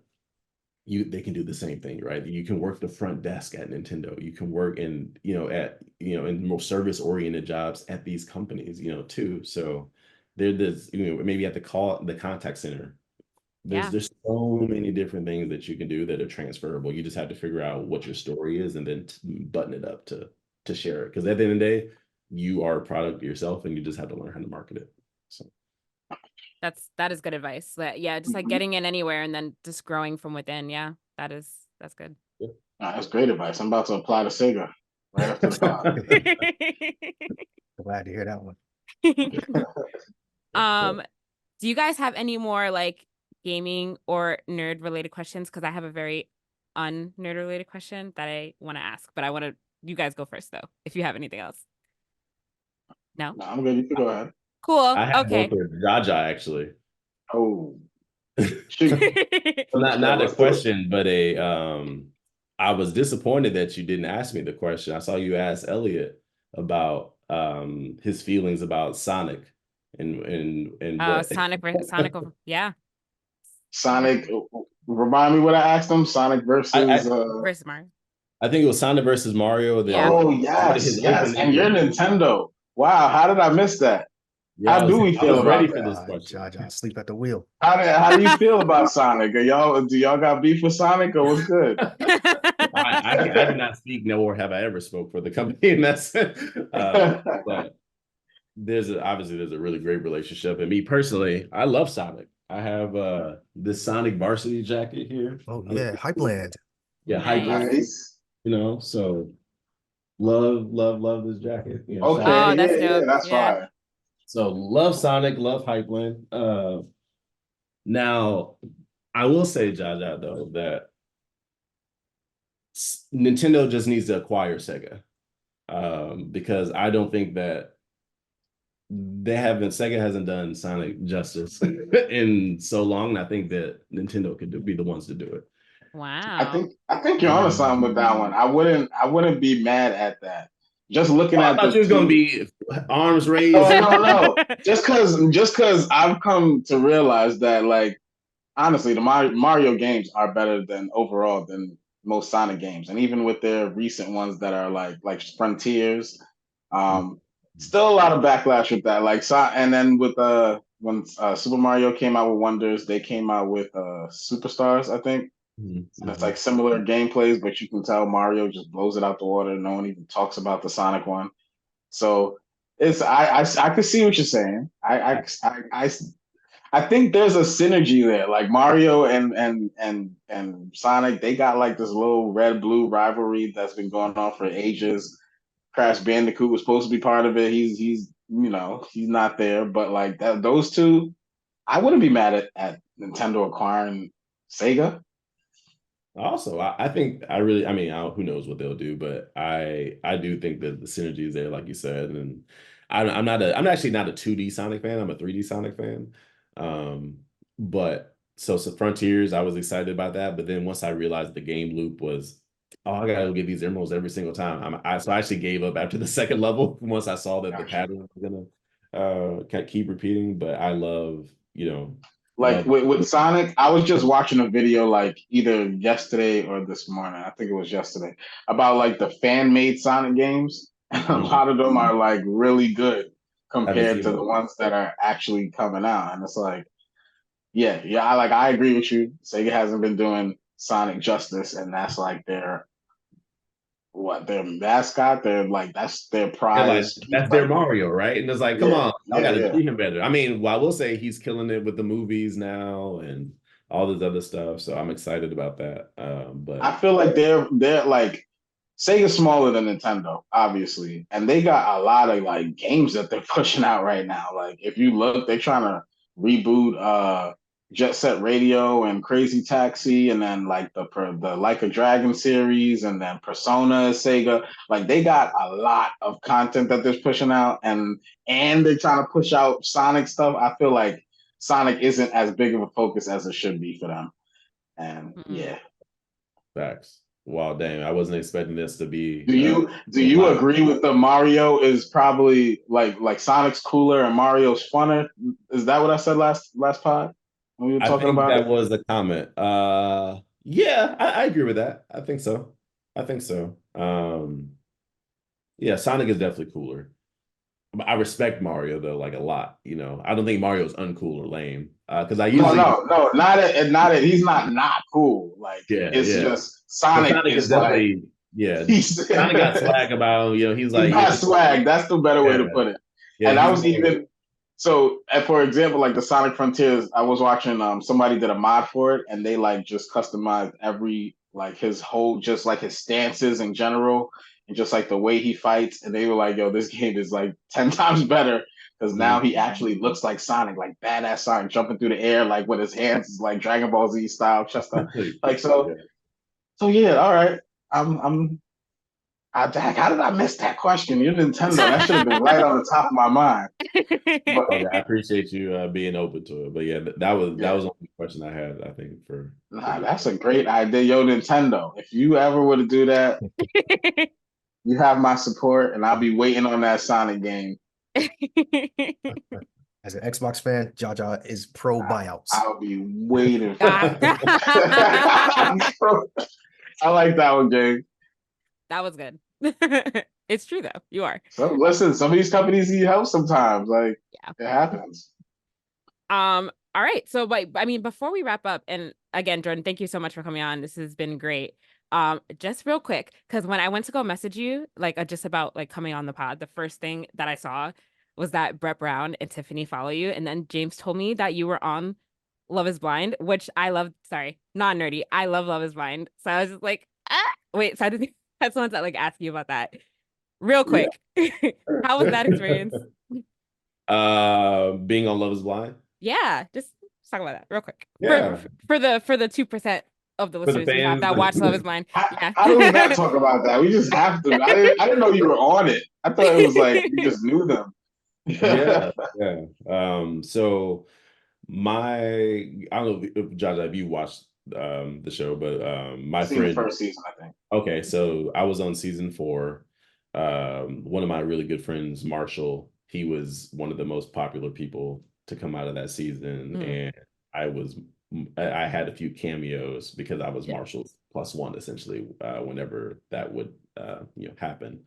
they can do the same thing, right? You can work the front desk at Nintendo. You can work in in more service oriented jobs at these companies, too. So there's maybe at the contact center. There's so many different things that you can do that are transferable. You just have to figure out what your story is and then button it up to share it. Because at the end of the day, you are a product yourself, and you just have to learn how to market it. So that is good advice. Just like getting in anywhere and then just growing from within. That's good. That's great advice. I'm about to apply to Sega right after the pod. Glad to hear that one. Do you guys have any more like gaming or nerd related questions? Because I have a very un-nerd related question that I want to ask, but you guys go first though, if you have anything else. No, I'm good. You can go ahead. Cool. I have okay. one for Jaja, actually. Oh, shoot. not a question, but I was disappointed that you didn't ask me the question. I saw you ask Elliot about his feelings about Sonic and what Sonic, yeah. Sonic. Remind me what I asked him. Sonic versus versus Mario. I think it was Sonic versus Mario. Oh yes. And you're Nintendo. Wow, how did I miss that? Yeah, how do we feel about for this question? Jaja, sleep at the wheel. How do you feel about Sonic? Do y'all got beef with Sonic, or what's good? I do not speak, nor have I ever spoke for the company in that sense. But there's a really great relationship. And me personally, I love Sonic. I have this Sonic varsity jacket here. Oh yeah, Hypeland. Yeah, nice. Hypeland. So love this jacket. Okay, that's dope. That's fire. So love Sonic, love Hypeland. Now, I will say, Jaja, though, that Nintendo just needs to acquire Sega, because I don't think that Sega hasn't done Sonic justice in so long. And I think that Nintendo could be the ones to do it. Wow. I think you're onto something with that one. I wouldn't be mad at that. Just looking at I thought you was gonna be arms raised. No. Just because I've come to realize that, like, honestly, the Mario games are better than most Sonic games, and even with their recent ones that are like Frontiers, still a lot of backlash with that. Like, and then with when Super Mario came out with Wonders, they came out with Superstars, I think. And it's like similar gameplays, but you can tell Mario just blows it out the water. No one even talks about the Sonic one. So it's I could see what you're saying. I think there's a synergy there. Like Mario and Sonic, they got like this little red blue rivalry that's been going on for ages. Crash Bandicoot was supposed to be part of it. He's he's not there. But like those two, I wouldn't be mad at Nintendo acquiring Sega. Also, I think I really, I mean, who knows what they'll do, but I do think that the synergy is there, like you said, and I'm actually not a 2D Sonic fan. I'm a 3D Sonic fan. But so Frontiers, I was excited about that, but then once I realized the game loop was, oh, I gotta go get these emeralds every single time. So I actually gave up after the second level once I saw that the pattern was gonna keep repeating. But I love, Like with Sonic, I was just watching a video like either yesterday or this morning. I think it was yesterday about like the fan-made Sonic games. And a lot of them are like really good compared to the ones that are actually coming out. And it's like, yeah, I agree with you. Sega hasn't been doing Sonic justice, and that's like their mascot. They're like that's their prize. Like, that's their Mario, right? And it's like, come on, I gotta treat him better. I mean, well, I will say he's killing it with the movies now and all this other stuff. So I'm excited about that. But I feel like they're like Sega's smaller than Nintendo, obviously, and they got a lot of like games that they're pushing out right now. Like if you look, they're trying to reboot Jet Set Radio and Crazy Taxi, and then like the Like a Dragon series, and then Persona Sega. Like they got a lot of content that they're pushing out, and they're trying to push out Sonic stuff. I feel like Sonic isn't as big of a focus as it should be for them. And yeah. Facts. Wow, dang! I wasn't expecting this to be. Do you agree with the Mario is probably like Sonic's cooler and Mario's funner? Is that what I said last pod when we were talking about that was the comment. Yeah, I agree with that. I think so. Yeah, Sonic is definitely cooler. I respect Mario though, like a lot. I don't think Mario's uncool or lame. Because I usually no, not it. He's not cool. Like it's just Sonic is definitely Sonic got swag about him. He's like got swag. That's the better way to put it. Yeah, and I was even so. For example, like the Sonic Frontiers, I was watching. Somebody did a mod for it, and they like just customized every like his whole, just like his stances in general. And just like the way he fights, and they were like, "Yo, this game is like 10 times better because now he actually looks like Sonic, like badass Sonic, jumping through the air, like with his hands, is like Dragon Ball Z style, just like so. So yeah, all right. How did I miss that question? You're Nintendo. That should have been right on the top of my mind. But, I appreciate you being open to it. But yeah, that was the only question I had. I think for that's a great idea, yo, Nintendo. If you ever were to do that. You have my support, and I'll be waiting on that Sonic game. As an Xbox fan, Jaja is pro buyouts. I'll be waiting. I like that one, James. That was good. It's true though. You are. So listen, some of these companies need help sometimes. Like it happens. All right. So, but I mean, before we wrap up, and again, Jordan, thank you so much for coming on. This has been great. Just real quick, because when I went to go message you, like just about like coming on the pod, the first thing that I saw was that Brett Brown and Tiffany follow you, and then James told me that you were on Love Is Blind, which I love. Sorry, not nerdy. I love Love Is Blind, so I was just like, wait. So I had someone to like ask you about that real quick. Yeah. How was that experience? Being on Love Is Blind. Yeah, just talk about that real quick. Yeah. For the 2% of the listeners we have that watch Love Is Blind. How do we not talk about that? We just have to. I didn't know you were on it. I thought it was like you just knew them. Yeah. So I don't know if Jaja, if you watched the show, but my friend, the first season, I think. Okay, so I was on season 4. One of my really good friends, Marshall, he was one of the most popular people to come out of that season, and I had a few cameos because I was Marshall's +1 essentially whenever that would happen.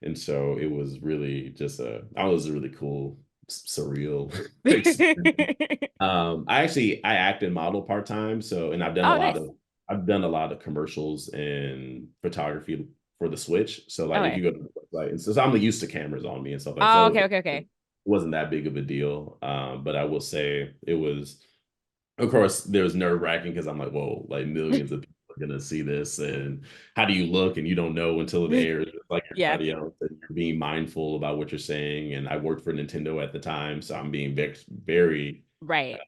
And so it was really just I was a really cool, surreal experience. I act and model part-time, so, and I've done a lot of I've done a lot of commercials and photography for the Switch. So like if Okay. you go to the website, and so I'm used to cameras on me and stuff like that. Oh, So okay. it wasn't that big of a deal. But I will say it was, of course, there was nerve-wracking because I'm like, whoa, like millions of people are gonna see this, and how do you look? And you don't know until it airs, just like Yeah. everybody else. And you're being mindful about what you're saying. And I worked for Nintendo at the time, so I'm being very Right.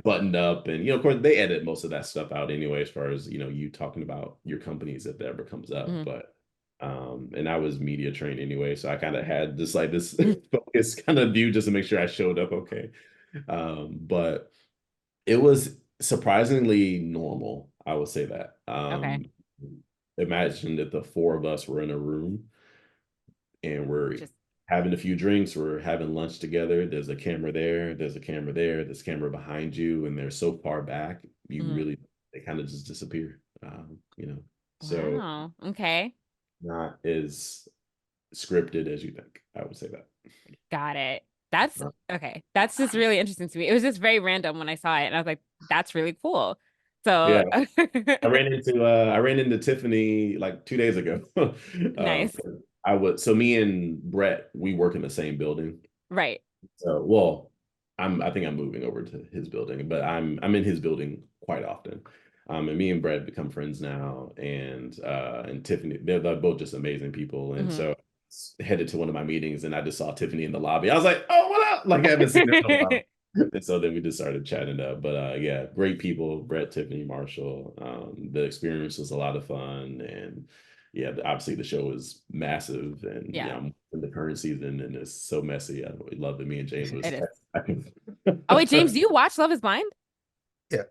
buttoned up. And of course, they edit most of that stuff out anyway, as far as you talking about your companies if that ever comes up. Mhm. But and I was media trained anyway, so I kind of had this focus kind of view just to make sure I showed up okay. But it was surprisingly normal, I would say that. Okay. Imagine that the four of us were in a room and we're Just having a few drinks, we're having lunch together. There's a camera there, there's a camera there, there's a camera behind you, and they're so far back, they kind of just disappear. So wow. Okay. not as scripted as you think, I would say that. Got it. That's okay. That's just really interesting to me. It was just very random when I saw it, and I was like, "That's really cool." So Yeah, I ran into Tiffany like 2 days ago. Nice. So me and Brett, we work in the same building. Right. So, well, I think I'm moving over to his building, but I'm in his building quite often. And me and Brett become friends now, and Tiffany, they're both just amazing people. And so headed to one of my meetings, and I just saw Tiffany in the lobby. I was like, "Oh, what up?" Like I haven't seen her in a while. And so then we just started chatting up. But yeah, great people, Brett, Tiffany, Marshall. The experience was a lot of fun. And yeah, obviously the show is massive. And Yeah. I'm in the current season and it's so messy. I love it. Me and James was It is. Oh wait, James, do you watch Love is Blind? Yeah.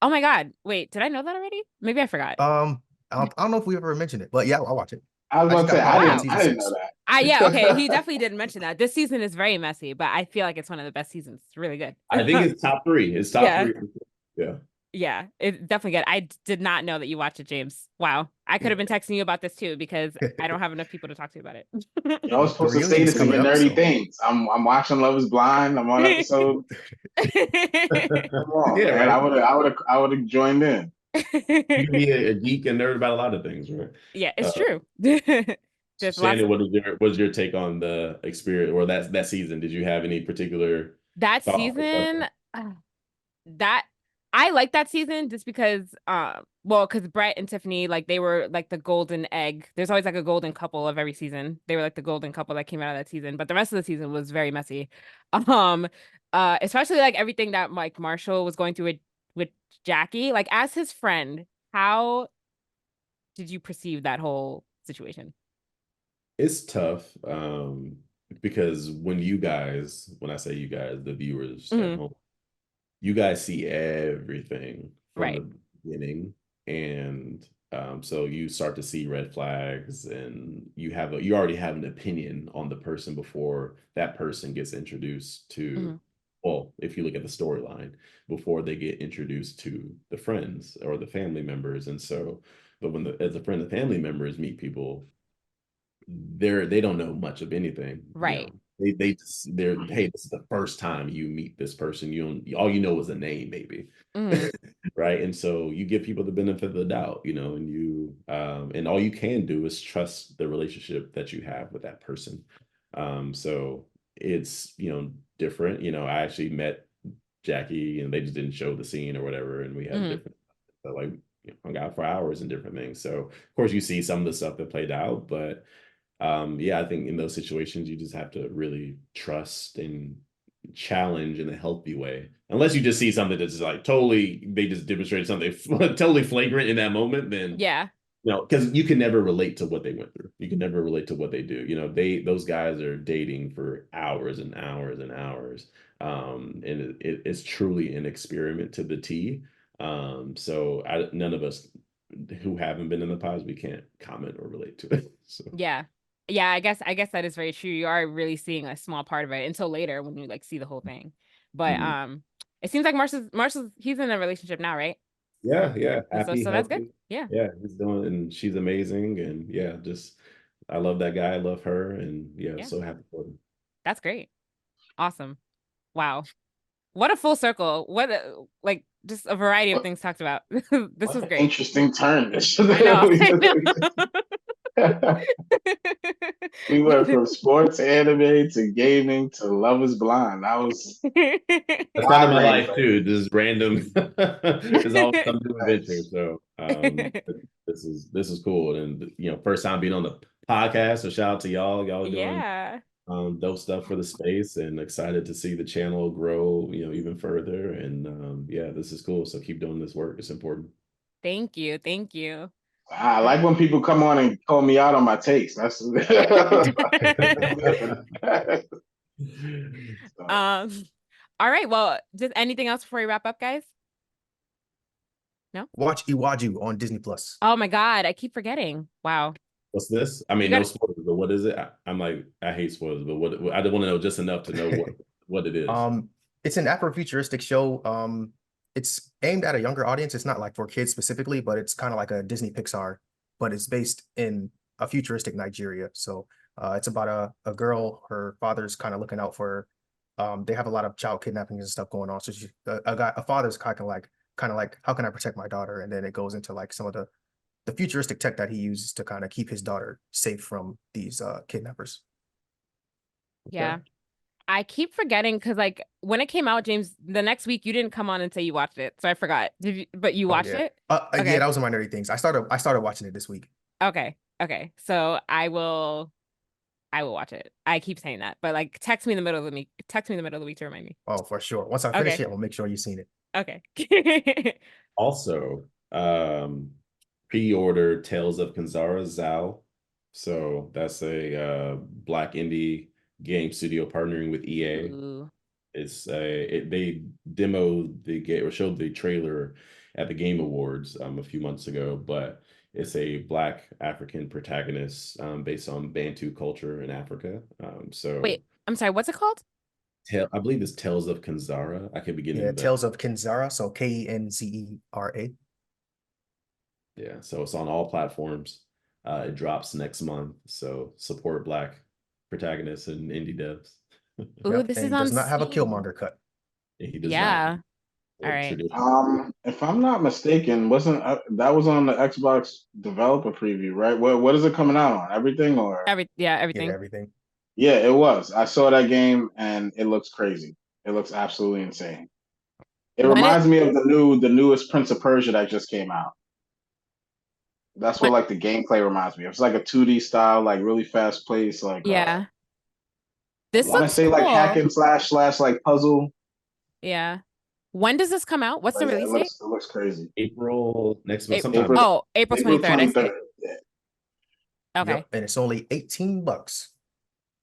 Oh my God. Wait, did I know that already? Maybe I forgot. I don't know if we ever mentioned it, but yeah, I'll watch it. I was about to say, I didn't know that. Yeah, okay. He definitely didn't mention that. This season is very messy, but I feel like it's one of the best seasons. It's really good. I think it's top 3. It's top 3. Yeah. Yeah, it's definitely good. I did not know that you watched it, James. Wow. I could have been texting you about this too because I don't have enough people to talk to about it. I was supposed to say this in the nerdy things. I'm watching Love is Blind. I'm on episode. Come on, yeah, man. right? I would have joined in. You can be a geek and nerd about a lot of things, right? Yeah, it's true. Shannon, what was your take on the experience or that season? Did you have any particular season? That I like that season just because because Brett and Tiffany, like they were like the golden egg. There's always like a golden couple of every season. They were like the golden couple that came out of that season, but the rest of the season was very messy. Especially like everything that like Marshall was going through with Jackie. Like as his friend, how did you perceive that whole situation? It's tough because when I say you guys, the viewers at home, you guys see everything from the beginning, and so you start to see red flags, and you already have an opinion on the person before that person gets introduced to. Well, if you look at the storyline, before they get introduced to the friends or the family members, and so, but as a friend and family members meet people, they don't know much of anything, right? Hey, this is the first time you meet this person. All you know is a name, maybe. Right. And so you give people the benefit of the doubt, and you and all you can do is trust the relationship that you have with that person. So it's different. I actually met Jackie and they just didn't show the scene or whatever, and we had different hung out for hours and different things. So of course you see some of the stuff that played out, but yeah, I think in those situations you just have to really trust and challenge in a healthy way. Unless you just see something that's like they just demonstrated something totally flagrant in that moment, then because you can never relate to what they went through. You can never relate to what they do. Those guys are dating for hours and hours and hours, and it's truly an experiment to the T. So none of us who haven't been in the pods, we can't comment or relate to it. So. Yeah, I guess that is very true. You are really seeing a small part of it until later when you like see the whole thing. But it seems like Marshall's he's in a relationship now, right? Yeah. Happy, so that's good. Yeah, he's doing, and she's amazing, and just I love that guy, I love her, and so happy for them. That's great, awesome, wow, what a full circle. What like just a variety of things talked about. This What was an great. interesting turn. This I know. I We went know. from sports, anime to gaming to Love Is Blind. That was That's kind of my wide life range. too. Just random. It's always some new adventure. Nice. So this is cool. And first time being on the podcast. So shout out to y'all. Y'all are doing Yeah. dope stuff for the space, and excited to see the channel grow, even further. And yeah, this is cool. So keep doing this work. It's important. Thank you. Thank you. I like when people come on and call me out on my takes. That's so, All right. Well, just anything else before we wrap up, guys? No? Watch Iwaju on Disney Plus. Oh my God, I keep forgetting. Wow. What's this? I mean, You no got- spoilers, but what is it? I'm like, I hate spoilers, but what I want to know just enough to know what it is. It's an Afrofuturistic show. It's aimed at a younger audience. It's not like for kids specifically, but it's kind of like a Disney Pixar, but it's based in a futuristic Nigeria. So it's about a girl. Her father's kind of looking out for her. They have a lot of child kidnappings and stuff going on. So a father's kind of like, how can I protect my daughter? And then it goes into like some of the futuristic tech that he uses to kind of keep his daughter safe from these kidnappers. Yeah. I keep forgetting because like when it came out, James, the next week you didn't come on and say you watched it. So I forgot. Did you, but you watched it? Okay. Yeah, that was one of my nerdy things. I started watching it this week. Okay. Okay. So I will watch it. I keep saying that, but like text me in the middle of the week. Text me in the middle of the week to remind me. Oh, for sure. Once I finish Okay. it, I'll make sure you've seen it. Okay. Also, pre-order Tales of Kanzara Zao. So that's a Black indie game studio partnering with EA. Ooh. It's they demoed the game or showed the trailer at the Game Awards a few months ago, but it's a Black African protagonist based on Bantu culture in Africa. So Wait, I'm sorry. What's it called? I believe it's Tales of Kanzara. I could be getting that. Tales of Kanzara, so Kenzera. Yeah, so it's on all platforms. It drops next month, so support Black protagonists and indie devs. Ooh, this is and on does not have a Steam. Killmonger cut. He does Yeah. not. All right. if I'm not mistaken, wasn't that was on the Xbox developer preview, right? What is it coming out on? Everything or Everything. Yeah, everything. Yeah, it was. I saw that game and it looks crazy. It looks absolutely insane. It reminds me of the newest Prince of Persia that just came out. That's what like the gameplay reminds me of. It's like a 2D style, like really fast paced, like Yeah. I This want to looks say cool. like hack and slash like puzzle. Yeah. When does this come out? What's the release date? It looks crazy. April next month. April- Sometime. Oh, April 23rd. I see it. Yeah. Okay. Yep, and it's only $18.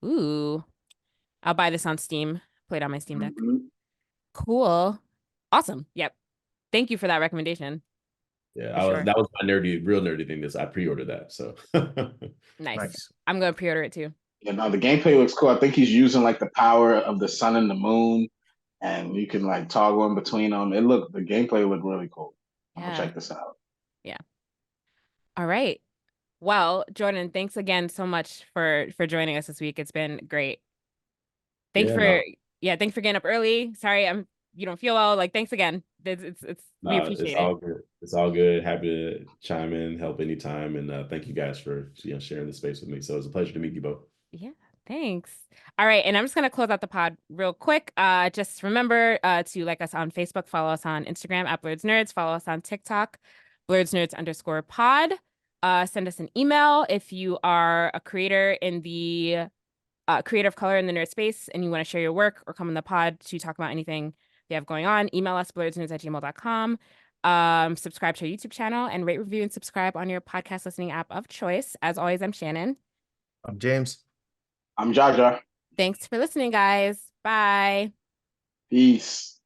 Ooh. I'll buy this on Steam. Play it on my Steam Deck. Mhm. Cool. Awesome. Yep. Thank you for that recommendation. Yeah, For sure. that was my real nerdy thing. I pre-ordered that. So Nice. I'm gonna pre-order it too. Yeah, no, the gameplay looks cool. I think he's using like the power of the sun and the moon, and you can like toggle in between them. The gameplay looked really cool. I'm gonna check this out. Yeah. All right. Well, Jordan, thanks again so much for joining us this week. It's been great. Thanks for getting up early. Sorry, you don't feel well. Like, thanks again. We appreciate all it. good. It's all good. Happy to chime in, help anytime, and thank you guys for sharing the space with me. So it's a pleasure to meet you both. Yeah, thanks. All right, and I'm just gonna close out the pod real quick. Just remember to like us on Facebook, follow us on Instagram at Blerdsnerds, follow us on TikTok, Blerdsnerds_pod. Send us an email if you are a creator in the creative color in the nerd space and you want to share your work or come on the pod to talk about anything you have going on. Email us blerdsnerds@gmail.com. Subscribe to our YouTube channel and rate, review, and subscribe on your podcast listening app of choice. As always, I'm Shannon. I'm James. I'm Jaja. Thanks for listening, guys. Bye. Peace.